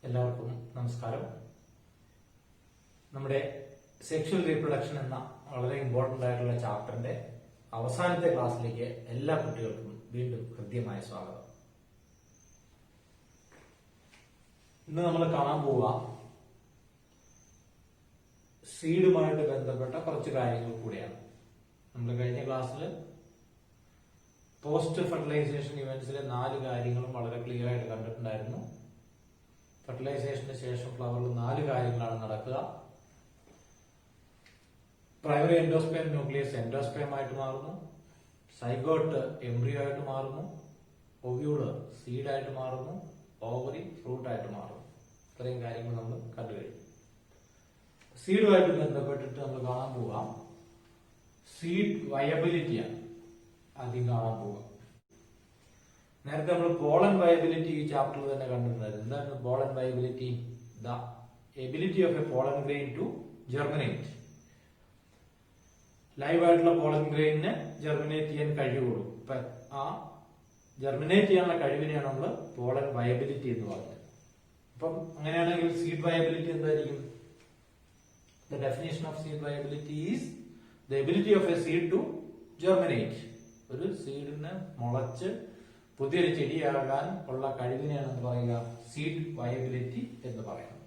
എല്ലാവർക്കും നമസ്കാരം. നമ്മുടെ സെക്ഷൽ റീപ്രൊഡക്ഷൻ എന്ന വളരെ ഇമ്പോർട്ടന്റ് ആയിട്ടുള്ള ചാപ്റ്ററിന്റെ അവസാനത്തെ ക്ലാസ്സിലേക്ക് എല്ലാ കുട്ടികൾക്കും വീണ്ടും ഹൃദ്യമായ സ്വാഗതം. ഇന്ന് നമ്മൾ കാണാൻ പോവുക സീഡുമായിട്ട് ബന്ധപ്പെട്ട കുറച്ച് കാര്യങ്ങൾ കൂടിയാണ്. നമ്മൾ കഴിഞ്ഞ ക്ലാസ്സിൽ പോസ്റ്റ് ഫെർട്ടിലൈസേഷൻ ഇവന്റ്സിലെ 4 കാര്യങ്ങളും വളരെ ക്ലിയർ ആയിട്ട് കണ്ടിട്ടുണ്ടായിരുന്നു. ഫെർട്ടിലൈസേഷന് ശേഷം ഫ്ലവറിൽ 4 കാര്യങ്ങളാണ് നടക്കുക. പ്രൈമറി എൻഡോസ്പേം ന്യൂക്ലിയസ് എൻഡോസ്പേം ആയിട്ട് മാറുന്നു, സൈഗോട്ട് എംബ്രിയോ ആയിട്ട് മാറുന്നു, ഒവ്യൂള് സീഡായിട്ട് മാറുന്നു, ഓവറി ഫ്രൂട്ട് ആയിട്ട് മാറുന്നു. ഇത്രയും കാര്യങ്ങൾ നമ്മൾ കണ്ടു കഴിഞ്ഞു. സീഡുമായിട്ട് ബന്ധപ്പെട്ടിട്ട് നമ്മൾ കാണാൻ പോവാം സീഡ് വയബിലിറ്റിയാണ് ആദ്യം കാണാൻ പോവുക. നേരത്തെ നമ്മൾ പോളൻ വയബിലിറ്റി ഈ ചാപ്റ്ററിൽ തന്നെ കണ്ടിട്ടുണ്ടായിരുന്നു. എന്താണ് pollen viability? The ability of a pollen grain to germinate. Live ആയിട്ടുള്ള പോളൻ ഗ്രെയിനിന് ജെർമിനേറ്റ് ചെയ്യാൻ കഴിവുള്ളൂ. ആ ജെർമിനേറ്റ് ചെയ്യാനുള്ള കഴിവിനെയാണ് നമ്മൾ പോളൻ വയബിലിറ്റി എന്ന് പറയുന്നത്. അപ്പം അങ്ങനെയാണെങ്കിൽ സീഡ് വയബിലിറ്റി എന്തായിരിക്കും? The definition of seed viability is the ability of a seed to germinate. ഒരു സീഡിന് മുളച്ച് പുതിയൊരു ചെടിയാകാൻ ഉള്ള കഴിവിനെയാണ് എന്ന് പറയുക സീഡ് വയബിലിറ്റി എന്ന് പറയുന്നത്.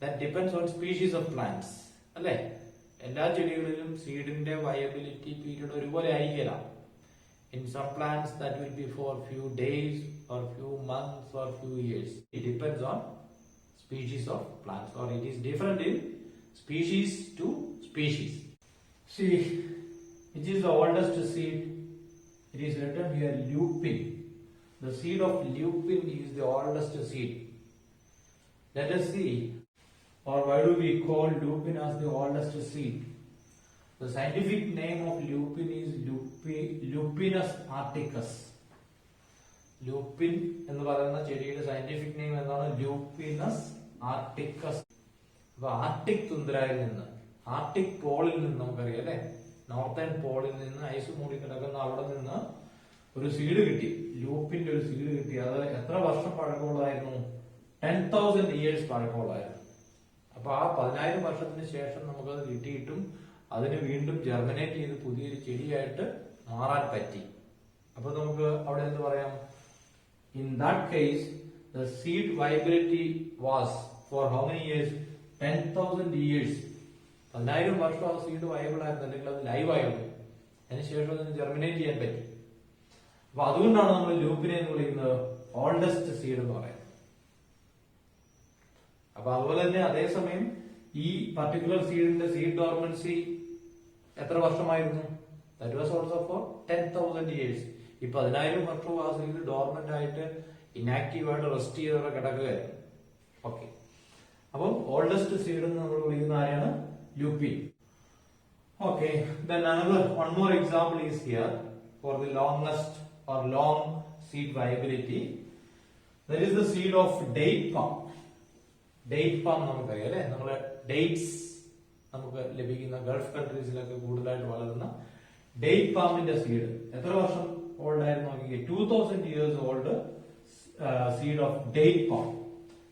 That depends on species of plants. അല്ലെ, എല്ലാ ചെടികളിലും സീഡിന്റെ വയബിലിറ്റി പീരീഡ് ഒരുപോലെ ആയിരിക്കില്ല. In some plants that will be for few days or few months or few years. It depends on species of plants, or it is different in species to species. See, which is the oldest seed? It is written here lupin. The seed of lupin is the oldest seed. Let us see, or why do we call lupin as the oldest seed? The scientific name of lupin is Lupinus arcticus. Lupin എന്ന് പറയുന്ന ചെടിയുടെ scientific name എന്താണ്? ലൂപ്പിനസ് ആർട്ടിക്കസ്. അപ്പൊ Arctic തുന്ദ്രയിൽ നിന്ന്, Arctic പോളിൽ നിന്ന് നമുക്കറിയാം അല്ലെ, northern പോളിൽ നിന്ന് ഐസ് മൂടി കിടക്കുന്ന അവിടെ നിന്ന് ഒരു സീഡ് കിട്ടി, ലൂപ്പിന്റെ ഒരു സീഡ് കിട്ടി. അത് എത്ര വർഷം പഴക്കമുള്ളതായിരുന്നു? 10,000 years പഴക്കമുള്ളതായിരുന്നു. അപ്പൊ ആ 10,000 വർഷത്തിന് ശേഷം നമുക്കത് കിട്ടിയിട്ടും അതിന് വീണ്ടും ജെർമിനേറ്റ് ചെയ്ത് പുതിയൊരു ചെടിയായിട്ട് മാറാൻ പറ്റി. അപ്പൊ നമുക്ക് അവിടെ എന്ത് പറയാം? In that case the seed viability was for how many years? 10,000 years. 10,000 വർഷം ആ സീഡ് വയബിൾ ആയിരുന്നു, അല്ലെങ്കിൽ അത് ലൈവ് ആയിരുന്നു. അതിനുശേഷം അതിന് ജെർമിനേറ്റ് ചെയ്യാൻ പറ്റി. അപ്പൊ അതുകൊണ്ടാണ് നമ്മൾ ലൂപ്പിനെ എന്ന് വിളിക്കുന്നത് ഓൾഡസ്റ്റ് സീഡ് എന്ന് പറയുന്നത്. അപ്പൊ അതുപോലെ തന്നെ അതേസമയം ഈ പർട്ടിക്കുലർ സീഡിന്റെ സീഡ് ഡോർമൻസി എത്ര വർഷമായിരുന്നു? That was also four 10,000 years. ഈ 10,000 വർഷവും ആ സീഡ് ഡോർമന്റ് ആയിട്ട് ഇനാക്റ്റീവ് ആയിട്ട് റെസ്റ്റ് ചെയ്തവരെ കിടക്കുകയായിരുന്നു. ഓക്കെ, അപ്പം ഓൾഡസ്റ്റ് സീഡ് എന്ന് നമ്മൾ വിളിക്കുന്ന ആരെയാണ്? Lupin. Okay, then one more example is here for the longest or long seed viability. That is the seed of date palm. Date palm നമുക്കറിയാം അല്ലെ, നമ്മള് ഡേറ്റ്സ് നമുക്ക് ലഭിക്കുന്ന ഗൾഫ് കൺട്രീസിലൊക്കെ കൂടുതലായിട്ട് വളരുന്ന ഡേറ്റ് പാമിന്റെ സീഡ് എത്ര വർഷം ഓൾഡ് ആയിരുന്നു നോക്കിക്കേ? 2,000 years old seed of date palm.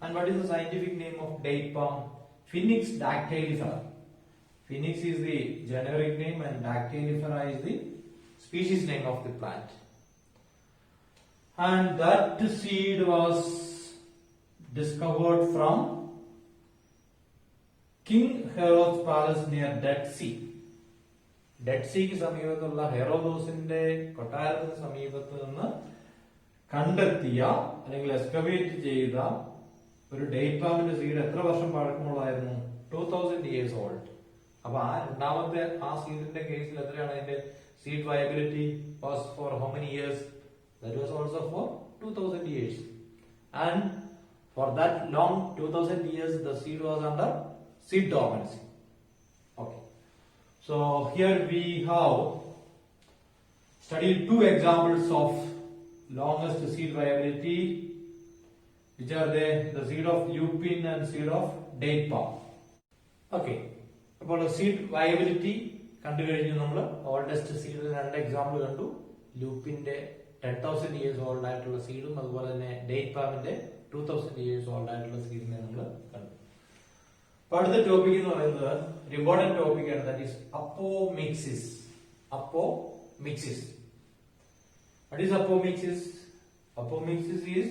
And what is the scientific name of date palm? Phoenix dactylifera. Phoenix is the generic name and Dactylifera is the species name of the plant. And that seed was discovered from King Herod's palace near Dead Sea. Dead Sea ക്ക് സമീപത്തുള്ള ഹെറോദോസിന്റെ കൊട്ടാരത്തിന് സമീപത്ത് നിന്ന് കണ്ടെത്തിയ അല്ലെങ്കിൽ excavate ചെയ്ത ഒരു date പാമിന്റെ seed എത്ര വർഷം പഴക്കമുള്ളതായിരുന്നു? 2,000 years old. അപ്പൊ ആ രണ്ടാമത്തെ ആ സീഡിന്റെ കേസിൽ എത്രയാണ് അതിന്റെ seed viability? Was for how many years? That was also for 2,000 years. And for that long 2,000 years the seed was under seed dormancy. Okay, so here we have studied 2 examples of longest seed viability, which are the seed of lupin and seed of date palm. Okay, അപ്പോൾ seed viability കണ്ടു കഴിഞ്ഞു. നമ്മൾ oldest സീഡിന് 2 example കണ്ടു. ലൂപ്പിന്റെ 10,000 years old ആയിട്ടുള്ള സീഡും അതുപോലെ തന്നെ date പാമിന്റെ 2000 years old ആയിട്ടുള്ള സീഡിനെ നമ്മൾ കണ്ടു. അപ്പൊ അടുത്ത ടോപ്പിക് എന്ന് പറയുന്നത് ഒരു ഇമ്പോർട്ടന്റ് ടോപ്പിക് ആണ്, that is apomixis. Apomixis. What is apomixis? Apomixis is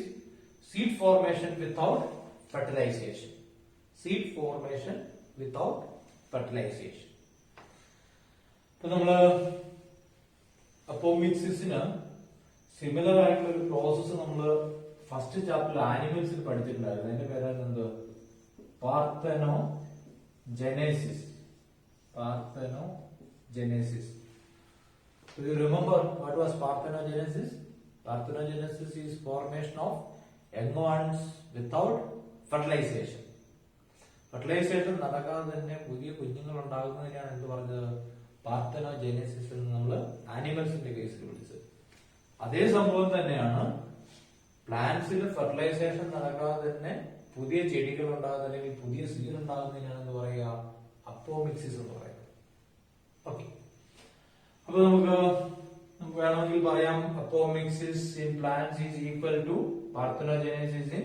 seed formation without fertilization. Seed formation without fertilization. ഇപ്പൊ നമ്മള് അപ്പോമിക്സിസിന് സിമിലർ ആയിട്ടുള്ള ഒരു പ്രോസസ് നമ്മള് ഫസ്റ്റ് ചാപ്റ്ററിൽ ആനിമൽസിൽ പഠിച്ചിട്ടുണ്ടായിരുന്നു. അതിന്റെ പേരാണ് എന്ത്? പാർത്തനോജെനസിസ്. പാർത്തനോജെനസിസ്. Do you remember what was parthenogenesis? Parthenogenesis is formation of young ones without fertilization. Fertilization നടക്കാതെ തന്നെ പുതിയ കുഞ്ഞുങ്ങൾ ഉണ്ടാകുന്നതിനാണ് എന്ത് പറഞ്ഞത്? പാർത്തനോജെനസിസ് എന്ന് നമ്മൾ ആനിമൽസിന്റെ കേസിൽ വിളിച്ചത്. അതേ സംഭവം തന്നെയാണ് പ്ലാന്റ്സിൽ ഫെർട്ടിലൈസേഷൻ നടക്കാതെ തന്നെ പുതിയ ചെടികൾ ഉണ്ടാകുന്ന അല്ലെങ്കിൽ പുതിയ സീഡ് ഉണ്ടാകുന്നതിനാണ് എന്ന് പറയുക അപ്പോമിക്സിസ് എന്ന് പറയുന്നത്. ഓക്കെ, അപ്പൊ നമുക്ക് വേണമെങ്കിൽ പറയാം apomixis in plants is equal to parthenogenesis in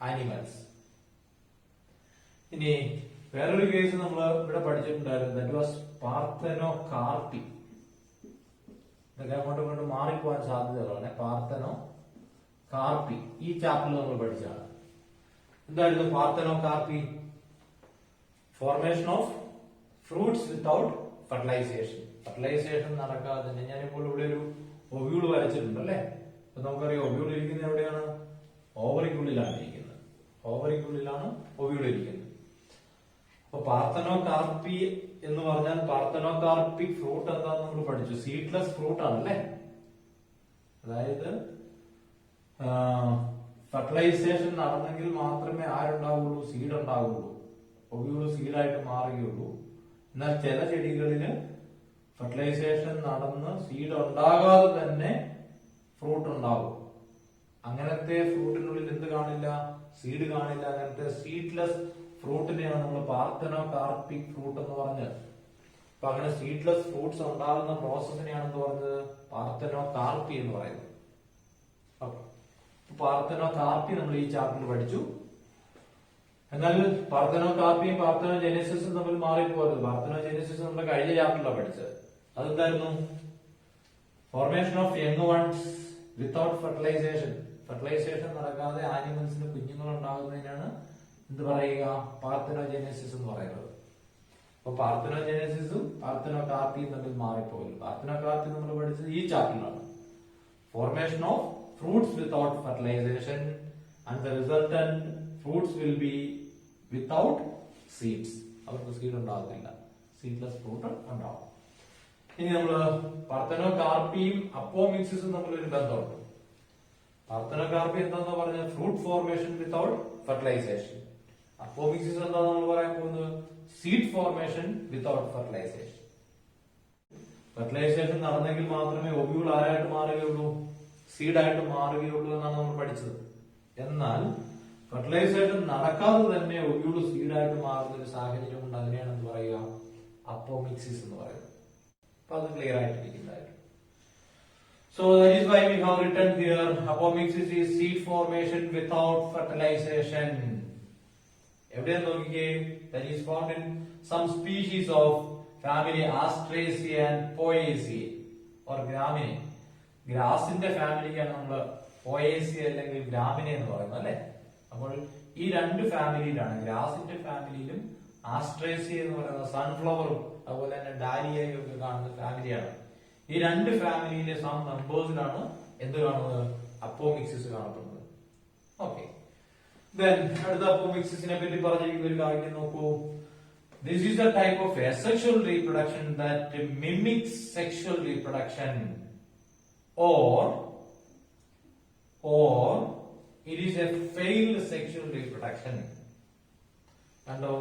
animals. ഇനി വേറൊരു കേസ് നമ്മൾ ഇവിടെ പഠിച്ചിട്ടുണ്ടായിരുന്നു, ദാറ്റ് വാസ് പാർത്തനോകാർപ്പി. ഇതൊക്കെ അങ്ങോട്ടും ഇങ്ങോട്ടും മാറിപ്പോകാൻ സാധ്യതകളാണ്. പാർത്തനോകാർപ്പി ഈ ചാപ്റ്ററിൽ നമ്മൾ പഠിച്ചതാണ്. എന്തായിരുന്നു parthenocarpy? Formation of fruits without fertilization. Fertilization നടക്കാതെ തന്നെ, ഞാനിപ്പോൾ ഇവിടെ ഒരു ഒവ്യൂൾ വരച്ചിട്ടുണ്ട് അല്ലെ. അപ്പൊ നമുക്കറിയാം ഒവ്യൂൾ ഇരിക്കുന്നത് എവിടെയാണ്? ഓവറിക്കുള്ളിലാണ് ഇരിക്കുന്നത്. ഓവറിക്കുള്ളിലാണ് ഒവ്യൂൾ ഇരിക്കുന്നത്. അപ്പൊ പാർത്തനോകാർപ്പി എന്ന് പറഞ്ഞാൽ പാർത്തനോകാർപ്പിക് ഫ്രൂട്ട് എന്താന്ന് നമ്മൾ പഠിച്ചു. സീഡ്ലെസ് ഫ്രൂട്ട് ആണല്ലേ. അതായത് ഫെർട്ടിലൈസേഷൻ നടന്നെങ്കിൽ മാത്രമേ ആരുണ്ടാവുള്ളൂ? സീഡ് ഉണ്ടാവുള്ളൂ. ഒവ്യൂൾ സീഡായിട്ട് മാറുകയുള്ളൂ. എന്നാൽ ചില ചെടികളില് ഫെർട്ടിലൈസേഷൻ നടന്ന് സീഡ് ഉണ്ടാകാതെ തന്നെ ഫ്രൂട്ട് ഉണ്ടാവും. അങ്ങനത്തെ ഫ്രൂട്ടിനുള്ളിൽ എന്ത് കാണില്ല? സീഡ് കാണില്ല. അങ്ങനത്തെ സീഡ്ലെസ് ഫ്രൂട്ടിനെയാണ് നമ്മൾ പാർത്തനോകാർപ്പിക് ഫ്രൂട്ട് എന്ന് പറഞ്ഞത്. അപ്പൊ അങ്ങനെ സീഡ്ലെസ് ഫ്രൂട്ട്സ് ഉണ്ടാകുന്ന പ്രോസസ്സിനെയാണ് എന്ത് പറഞ്ഞത്? പാർത്തനോകാർപ്പി എന്ന് പറയുന്നത്. ഓക്കെ, പാർത്തനോകാർപ്പി നമ്മൾ ഈ ചാപ്റ്ററിൽ പഠിച്ചു. എന്നാൽ പാർത്തനോകാർപ്പിയും പാർത്തനോജെനസിസും തമ്മിൽ മാറിപ്പോകരുത്. പാർത്തനോജെനസിസ് നമ്മൾ കഴിഞ്ഞ ചാപ്റ്ററിലാണ് പഠിച്ചത്. അതെന്തായിരുന്നു? Formation of young ones without fertilization. Fertilization നടക്കാതെ ആനിമൽസിന് കുഞ്ഞുങ്ങൾ ഉണ്ടാകുന്നതിനാണ് എന്ത് പറയുക? പാർത്തനോജെനസിസ് എന്ന് പറയുന്നത്. അപ്പൊ പാർത്തനോജെനസിസും പാർത്തനോകാർപ്പിയും തമ്മിൽ മാറിപ്പോകരുത്. പാർത്തനോകാർപ്പി നമ്മൾ പഠിച്ചത് ഈ ചാപ്റ്ററിലാണ്. Formation of fruits without fertilization and the resultant fruits will be without seeds. അവർക്ക് സീഡ് ഉണ്ടാകുന്നില്ല. സീഡ്ലെസ് ഫ്രൂട്ട് ഉണ്ടാവും. ഇനി നമ്മള് പാർത്തനോകാർപ്പിയും അപ്പോമിക്സിസും തമ്മിലൊരു ബന്ധമുണ്ട്. പാർത്തനോകാർപ്പി എന്താന്ന് പറഞ്ഞാൽ fruit formation without fertilization. Apomixis എന്താന്ന് നമ്മൾ പറയാൻ പോകുന്നത്? Seed formation without fertilization. Fertilization നടന്നെങ്കിൽ മാത്രമേ ഒവ്യൂൾ ആരായിട്ട് മാറുകയുള്ളൂ? സീഡായിട്ട് മാറുകയുള്ളൂ എന്നാണ് നമ്മൾ പഠിച്ചത്. എന്നാൽ ഫെർട്ടിലൈസേഷൻ നടക്കാതെ തന്നെ ഒവ്യൂൾ സീഡായിട്ട് മാറുന്ന ഒരു സാഹചര്യം ഉണ്ട്. അതിനെയാണ് എന്ത് പറയുക? അപ്പോമിക്സിസ് എന്ന് പറയുന്നത്. അപ്പൊ അത് ക്ലിയർ ആയിട്ടിരിക്കുന്നതായിട്ട്. So that is why we have written here apomixis is seed formation without fertilization. എവിടെയാണ് നോക്കിക്കേ? That is found in some species of family Asteraceae and Poaceae or Gramineae. ഗ്രാസിന്റെ ഫാമിലിക്കാണ് നമ്മൾ പോയേസിയ അല്ലെങ്കിൽ ഗ്രാമിനെ എന്ന് പറയുന്നത് അല്ലെ. അപ്പോൾ ഈ രണ്ട് ഫാമിലിയിലാണ്, ഗ്രാസിന്റെ ഫാമിലിയിലും ആസ്ട്രേസിയ എന്ന് പറയുന്ന സൺഫ്ലവറും അതുപോലെ തന്നെ ഡാലിയയും ഒക്കെ കാണുന്ന ഫാമിലിയാണ്. ഈ രണ്ട് ഫാമിലിയിലെ സം മെമ്പേഴ്സിലാണ് എന്ത് കാണുന്നത്? അപ്പോമിക്സിസ് കാണപ്പെടുന്നത്. ഓക്കെ, അടുത്ത അപ്പോമിക്സിസിനെ പറ്റി പറഞ്ഞിരിക്കുന്ന ഒരു കാര്യം നോക്കൂ. This is a type of asexual reproduction that mimics sexual reproduction. Or it is a failed sexual reproduction. കണ്ടോ,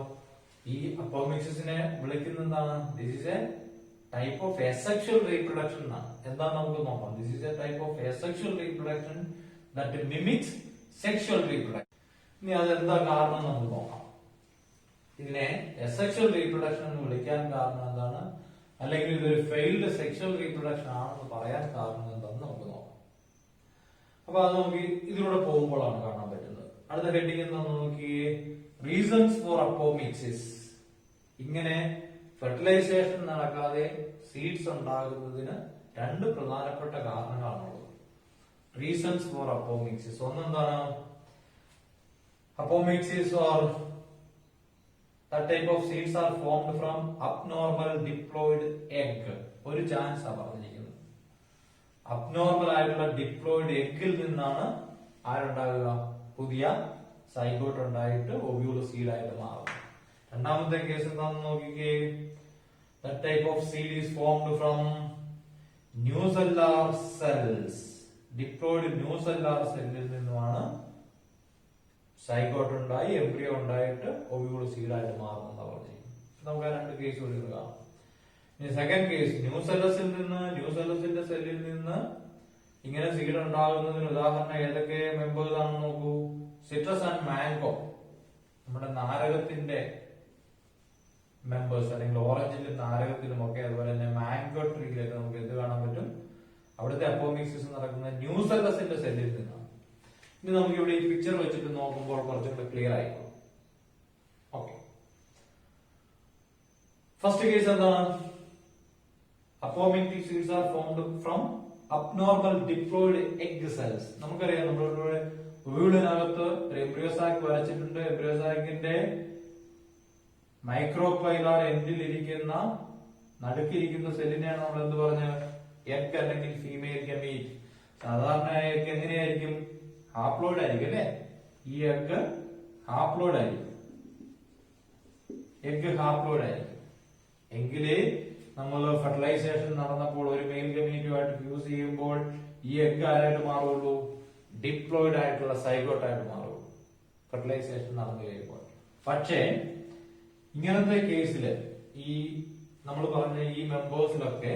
ഈ അപ്പോമിക്സിസിനെ വിളിക്കുന്ന എന്താണ്? This is a type of asexual reproduction എന്നാണ്. എന്താന്ന് നമുക്ക് നോക്കാം. This is a type of asexual reproduction that mimics sexual reproduction. ഇനി അതെന്താ കാരണം നമുക്ക് നോക്കാം. ഇതിനെ asexual reproduction എന്ന് വിളിക്കാൻ കാരണം എന്താണ്? അല്ലെങ്കിൽ ഇതൊരു ഫെയിൽഡ് സെക്ഷൽ റീപ്രൊഡക്ഷൻ ആണെന്ന് പറയാൻ കാരണം എന്താണെന്ന് നമുക്ക് നോക്കാം. അപ്പൊ അത് നമുക്ക് ഇതിലൂടെ പോകുമ്പോഴാണ് കാണാൻ പറ്റുന്നത്. അടുത്ത ഹെഡിങ് എന്താണെന്ന് നോക്കിയേ, റീസൺസ് ഫോർ അപ്പോമിക്സിസ്. ഇങ്ങനെ ഫെർട്ടിലൈസേഷൻ നടക്കാതെ സീഡ്സ് ഉണ്ടാകുന്നതിന് രണ്ട് പ്രധാനപ്പെട്ട കാരണങ്ങളാണുള്ളത്. Reasons for apomixis. ഒന്നെന്താണ്, apomixis or that type of seeds are formed from abnormal diploid egg. ഒരു ചാൻസ് ആ പറഞ്ഞിരിക്കുന്നത്. അബ്നോർമൽ ആയിട്ടുള്ള ഡിപ്ലോയിഡ് എഗ്ഗിൽ നിന്നാണ് ആരുണ്ടാകുക, പുതിയ സൈഗോട്ട് ഉണ്ടായിട്ട് ഒവ്യൂൾ സീഡായിട്ട് മാറും. രണ്ടാമത്തെ കേസ് എന്താണെന്ന് നോക്കിക്കേ, that type of seed is formed from nucellar cells. Diploid nucellar സെല്ലിൽ നിന്നുമാണ് സൈഗോട്ട് ഉണ്ടായി എംബ്രിയോ ഉണ്ടായിട്ട് ഒവ്യൂൾ സീഡായിട്ട് മാറുമെന്നാണ് പറഞ്ഞിരിക്കുന്നത്. നമുക്ക് ആ രണ്ട് കേസ് ഒരു കാണാം. ഇനി സെക്കൻഡ് കേസ്, ന്യൂസെല്ലസിന്റെ സെല്ലിൽ നിന്ന് ഇങ്ങനെ സീഡ് ഉണ്ടാകുന്നതിന് ഉദാഹരണം ഏതൊക്കെ മെമ്പേഴ്സ് ആണെന്ന് നോക്കൂ. സിട്രസ് ആൻഡ് മാംഗോ, നമ്മുടെ നാരകത്തിന്റെ മെമ്പേഴ്സ്, അല്ലെങ്കിൽ ഓറഞ്ചിലും നാരകത്തിലും ഒക്കെ, അതുപോലെ തന്നെ മാംഗോ ട്രീയിലൊക്കെ നമുക്ക് എന്ത് കാണാൻ പറ്റും, അവിടുത്തെ അപ്പോമിക്സിസ് നടക്കുന്ന ന്യൂസെല്ലസിന്റെ സെല്ലിൽ നിന്നാണ്. ഇനി നമുക്ക് ഇവിടെ ഈ പിക്ചർ വെച്ചിട്ട് നോക്കുമ്പോൾ കുറച്ചും കൂടെ ക്ലിയർ ആയിക്കോളും. ഓക്കെ, ഫസ്റ്റ് കേസ് എന്താണ്, അപ്പോമിക്റ്റിക് seeds are formed from abnormal diploid egg cells. നമുക്കറിയാം, നമ്മളിവിടെ ഒവ്യൂളിനകത്ത് ഒരു എംബ്രിയോസാക്ക് വരച്ചിട്ടുണ്ട്. എംബ്രിയോസാക്കിന്റെ മൈക്രോപൈലാർ എൻഡിൽ ഇരിക്കുന്ന നടുക്കിരിക്കുന്ന സെല്ലിനെയാണ് നമ്മൾ എന്ത് പറഞ്ഞ എഗ് അല്ലെങ്കിൽ ഫീമെയിൽ ഗമീറ്റ്. സാധാരണ എഗ് എങ്ങനെയായിരിക്കും, ഹാപ്ലോയിഡ് ആയിരിക്കും അല്ലെ. ഈ എഗ് ഹാപ്ലോയിഡ് ആയിരിക്കും, എഗ് ഹാപ്ലോയിഡ് ആയിരിക്കും. എങ്കിലേ നമ്മൾ ഫെർട്ടിലൈസേഷൻ നടന്നപ്പോൾ ഒരു മെയിൽ ഗമീറ്റുമായിട്ട് ഫ്യൂസ് ചെയ്യുമ്പോൾ ഈ എഗ് ആരായിട്ട് മാറുള്ളൂ, ഡിപ്ലോയിഡ് ആയിട്ടുള്ള സൈഗോട്ട് ആയിട്ട് മാറുള്ളൂ ഫെർട്ടിലൈസേഷൻ നടന്നു കഴിയുമ്പോൾ. പക്ഷേ ഇങ്ങനത്തെ കേസിൽ ഈ നമ്മൾ പറഞ്ഞ ഈ മെമ്പേഴ്സിലൊക്കെ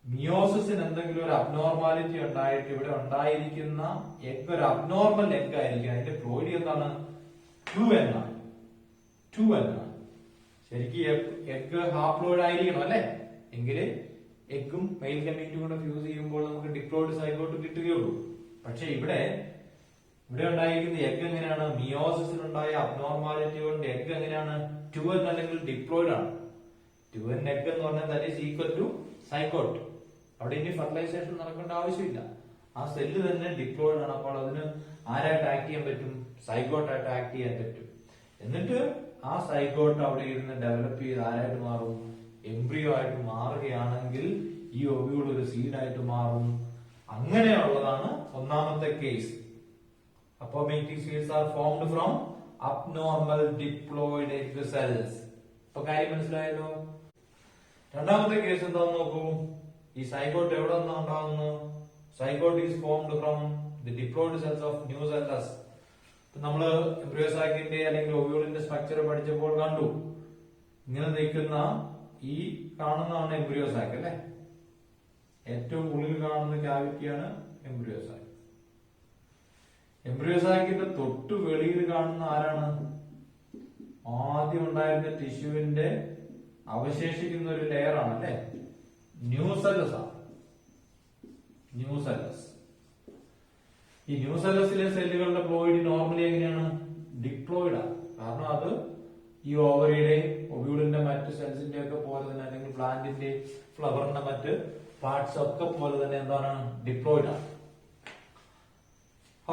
മിയോസിസിന് എന്തെങ്കിലും ഒരു അബ്നോർമാലിറ്റി ഉണ്ടായിട്ട് ഇവിടെ ഉണ്ടായിരിക്കുന്ന എഗ് ഒരു അബ്നോർമൽ എഗ് ആയിരിക്കും. അതിന്റെ പ്ലോയിഡി എന്താണ്, 2N ആണ്. 2N ആണ്. ശരിക്കും എഗ് ഹാപ്ലോയിഡ് ആയിരിക്കണം അല്ലെ, എങ്കിൽ എഗും മെയിൽ ഗമീറ്റും കൂടെ ഫ്യൂസ് ചെയ്യുമ്പോൾ നമുക്ക് ഡിപ്ലോയിഡ് സൈഗോട്ട് കിട്ടുകയുള്ളൂ. പക്ഷെ ഇവിടെ ഉണ്ടായിരിക്കുന്ന എഗ് എങ്ങനെയാണ്, മിയോസിസിലുണ്ടായ അബ്നോർമാലിറ്റി കൊണ്ട് എഗ് എങ്ങനെയാണ് 2N അല്ലെങ്കിൽ ഡിപ്ലോയിഡ് ആണ്. 2N എഗ് എന്ന് പറഞ്ഞാൽ that is equal to zygote. അവിടെ ഇനി ഫെർട്ടിലൈസേഷൻ നടക്കേണ്ട ആവശ്യമില്ല, ആ സെല്ല് തന്നെ ഡിപ്ലോയിഡ് ആണ്. അപ്പോൾ അതിന് ആരായിട്ട് ആക്ട് ചെയ്യാൻ പറ്റും, സൈഗോട്ടായിട്ട് ആക്ട് ചെയ്യാൻ പറ്റും. എന്നിട്ട് ആ സൈഗോട്ട് അവിടെ ഇരുന്ന് ഡെവലപ്പ് ചെയ്ത് ആരായിട്ട് മാറും, എംബ്രിയോ ആയിട്ട് മാറുകയാണെങ്കിൽ ഈ ഒവ്യൂൾ ഒരു സീഡായിട്ട് മാറും. അങ്ങനെയുള്ളതാണ് ഒന്നാമത്തെ case. അപ്പോമിക്റ്റിക് seeds are formed from abnormal diploid egg cells. ഇപ്പൊ കാര്യം മനസ്സിലായല്ലോ. രണ്ടാമത്തെ കേസ് എന്താന്ന് നോക്കൂ, ഈ സൈഗോട്ട് എവിടെ നിന്നാണ് ഉണ്ടാകുന്നത്, zygote is formed from the diploid cells of nucellus. നമ്മള് എംബ്രിയോസാക്കിന്റെ അല്ലെങ്കിൽ ഒവ്യൂളിന്റെ സ്ട്രക്ചർ പഠിച്ചപ്പോൾ കണ്ടു, ഇങ്ങനെ നിൽക്കുന്ന ഈ കാണുന്നതാണ് എംബ്രിയോസാക്ക് അല്ലെ. ഏറ്റവും ഉള്ളിൽ കാണുന്ന ക്യാവിറ്റിയാണ് എംബ്രിയോസാക്ക്. എംബ്രിയോസാക്കിന്റെ തൊട്ട് വെളിയിൽ കാണുന്ന ആരാണ്, ആദ്യം ഉണ്ടായിരുന്ന ടിഷ്യൂവിന്റെ അവശേഷിക്കുന്ന ഒരു ലെയർ ആണ് അല്ലെ, ന്യൂസെല്ലസ് ആണ്. ന്യൂസെല്ലസ്, ഈ ന്യൂസെല്ലസിലെ സെല്ലുകളുടെ പ്ലോയിഡ് നോർമലി എങ്ങനെയാണ്, ഡിപ്ലോയിഡ് ആണ്. കാരണം അത് ഈ ഓവറിയുടെ ഒവ്യൂളിന്റെ മറ്റ് സെൽസിന്റെ ഒക്കെ പോലെ തന്നെ, അല്ലെങ്കിൽ പ്ലാന്റിന്റെ ഫ്ലവറിന്റെ മറ്റ് പാർട്സ് ഒക്കെ പോലെ തന്നെ എന്താണ്, ഡിപ്ലോയിഡ് ആണ്.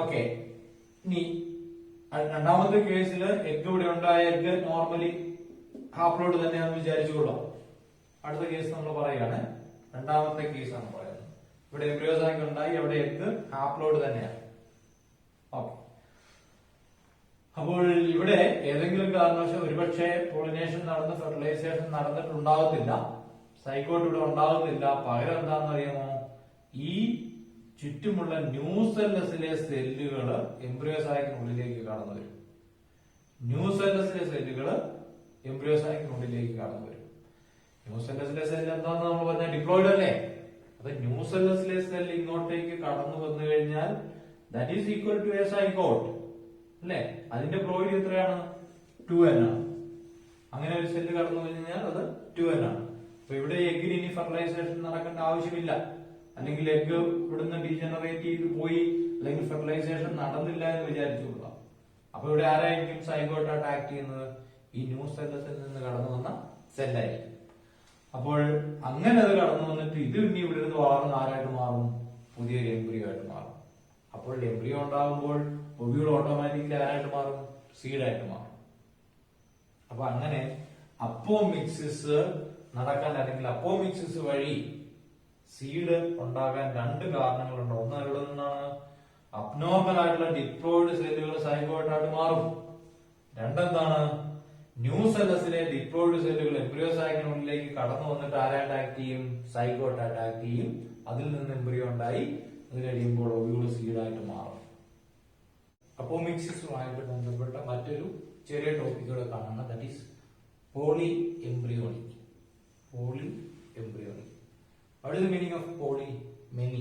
ഓക്കെ, ഇനി രണ്ടാമത്തെ കേസിൽ എഗ് ഇവിടെ ഉണ്ടായ എഗ് നോർമലി ഹാപ്ലോയിഡ് തന്നെയാണെന്ന് വിചാരിച്ചുകൊള്ളാം. അടുത്ത കേസ് നമ്മൾ പറയുകയാണ്, രണ്ടാമത്തെ കേസാണ് പറയുന്നത്. ഇവിടെ എംബ്രിയോസാക്ക് ഉണ്ടായി, അവിടെ എഗ് ഹാപ്ലോയിഡ് തന്നെയാണ്. ഓക്കെ, അപ്പോൾ ഇവിടെ ഏതെങ്കിലും കാരണവശാൽ ഒരുപക്ഷെ പോളിനേഷൻ നടന്ന് ഫെർട്ടിലൈസേഷൻ നടന്നിട്ടുണ്ടാകത്തില്ല, സൈഗോട്ട് ഇവിടെ ഉണ്ടാകുന്നില്ല. പകരം എന്താണെന്ന് അറിയാമോ, ഈ ചുറ്റുമുള്ള ന്യൂസെല്ലസിലെ സെല്ലുകള് എംബ്രിയോസാക്കിനുള്ളിലേക്ക് കടന്നു വരും. ന്യൂസെല്ലസിലെ സെല്ലുകള് എംബ്രിയോസാക്കിനുള്ളിലേക്ക് കടന്നു വരും. ന്യൂസെല്ലസിലെ സെല്ല് എന്താണെന്ന് നമ്മൾ പറഞ്ഞാൽ ഡിപ്ലോയിഡ് അല്ലേ. അത് ന്യൂസെല്ലസിലെ സെൽ ഇങ്ങോട്ടേക്ക് കടന്നു വന്നു കഴിഞ്ഞാൽ that is equal to a zygote അല്ലെ. അതിന്റെ പ്ലോയിഡ് എത്രയാണ്, 2N ആണ്. അങ്ങനെ ഒരു സെല്ല് കടന്നു കഴിഞ്ഞാൽ അത് 2N ആണ്. അപ്പൊ ഇവിടെ എഗ്ഗിന് ഇനി ഫെർട്ടിലൈസേഷൻ നടക്കേണ്ട ആവശ്യമില്ല. അല്ലെങ്കിൽ എഗ് ഇവിടുന്ന് ഡീജനറേറ്റ് ചെയ്ത് പോയി, അല്ലെങ്കിൽ ഫെർട്ടിലൈസേഷൻ നടന്നില്ല എന്ന് വിചാരിച്ചുകൊള്ളുക. അപ്പൊ ഇവിടെ ആരായിരിക്കും സൈഗോട്ടായിട്ട് ആക്ട് ചെയ്യുന്നത്? ഈ ന്യൂ സെല്ലസിൽ നിന്ന് കടന്നു വന്ന സെല്ലായിരിക്കും. അപ്പോൾ അങ്ങനെ അത് കടന്നു വന്നിട്ട് ഇത് ഇനി ഇവിടെ നിന്ന് വളർന്ന് ആരായിട്ട് മാറും? പുതിയൊരു എംബ്രിയോ ആയിട്ട് മാറും. അപ്പോൾ എംബ്രിയോ ഉണ്ടാകുമ്പോൾ ഒവ്യൂൾ ഓട്ടോമാറ്റിക്കലി ആരായിട്ട് മാറും? സീഡായിട്ട് മാറും. അപ്പൊ അങ്ങനെ അപ്പോമിക്സിസ് നടക്കാൻ, അല്ലെങ്കിൽ അപ്പോമിക്സിസ് വഴി സീഡ് ഉണ്ടാകാൻ രണ്ട് കാരണങ്ങളുണ്ട്. ഒന്ന് ഇവിടെ നിന്നാണ് അബ്നോർമൽ ആയിട്ടുള്ള ഡിപ്ലോയിഡ് സെല്ലുകൾ സൈഗോട്ടായിട്ട് മാറും. രണ്ടെന്താണ്? ന്യൂ സെല്ലസിലെ ഡിപ്ലോയിഡ് സെല്ലുകൾ എംബ്രിയോ സാക്കിനുള്ളിലേക്ക് കടന്നു വന്നിട്ട് ആരായിട്ട് ആക്ട് ചെയ്യും? സൈഗോട്ടായിട്ട് ആക്ട് ചെയ്യും. അതിൽ നിന്ന് എംബ്രിയോ ഉണ്ടായി അത് കഴിയുമ്പോൾ ഒവ്യൂൾ സീഡായിട്ട് മാറും. അപ്പോമിക്സിസുമായിട്ട് ബന്ധപ്പെട്ട മറ്റൊരു ചെറിയ ടോപ്പിക്കുകൾ കാണണം. That is polyembryonic. Polyembryonic. What is the meaning of poly? Many.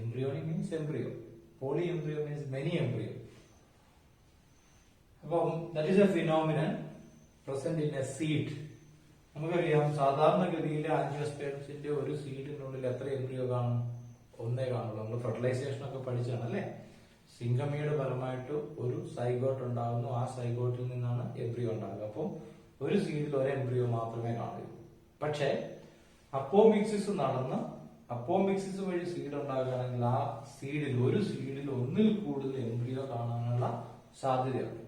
Embryonic means embryo. Poly embryo means many embryo. അപ്പം that is a phenomenon present in a seed. നമുക്കറിയാം സാധാരണഗതിയിൽ ആൻജിയോസ്പേംസിന്റെ ഒരു സീഡിനുള്ളിൽ എത്ര എംബ്രിയോ കാണും? ഒന്നേ കാണുള്ളൂ. നമ്മൾ ഫെർട്ടിലൈസേഷൻ ഒക്കെ പഠിച്ചാണ് അല്ലെ? സിംഗമിയുടെ ഫലമായിട്ട് ഒരു സൈഗോട്ട് ഉണ്ടാകുന്നു. ആ സൈഗോട്ടിൽ നിന്നാണ് എംബ്രിയോ ഉണ്ടാകുക. അപ്പം ഒരു സീഡിൽ ഒരു എംബ്രിയോ മാത്രമേ കാണൂ. പക്ഷേ അപ്പോമിക്സിസ് നടന്ന് അപ്പോമിക്സിസ് വഴി സീഡ് ഉണ്ടാകുകയാണെങ്കിൽ ആ സീഡിൽ ഒരു സീഡിൽ ഒന്നിൽ കൂടുതൽ എംബ്രിയോ കാണാനുള്ള സാധ്യതയുണ്ട്.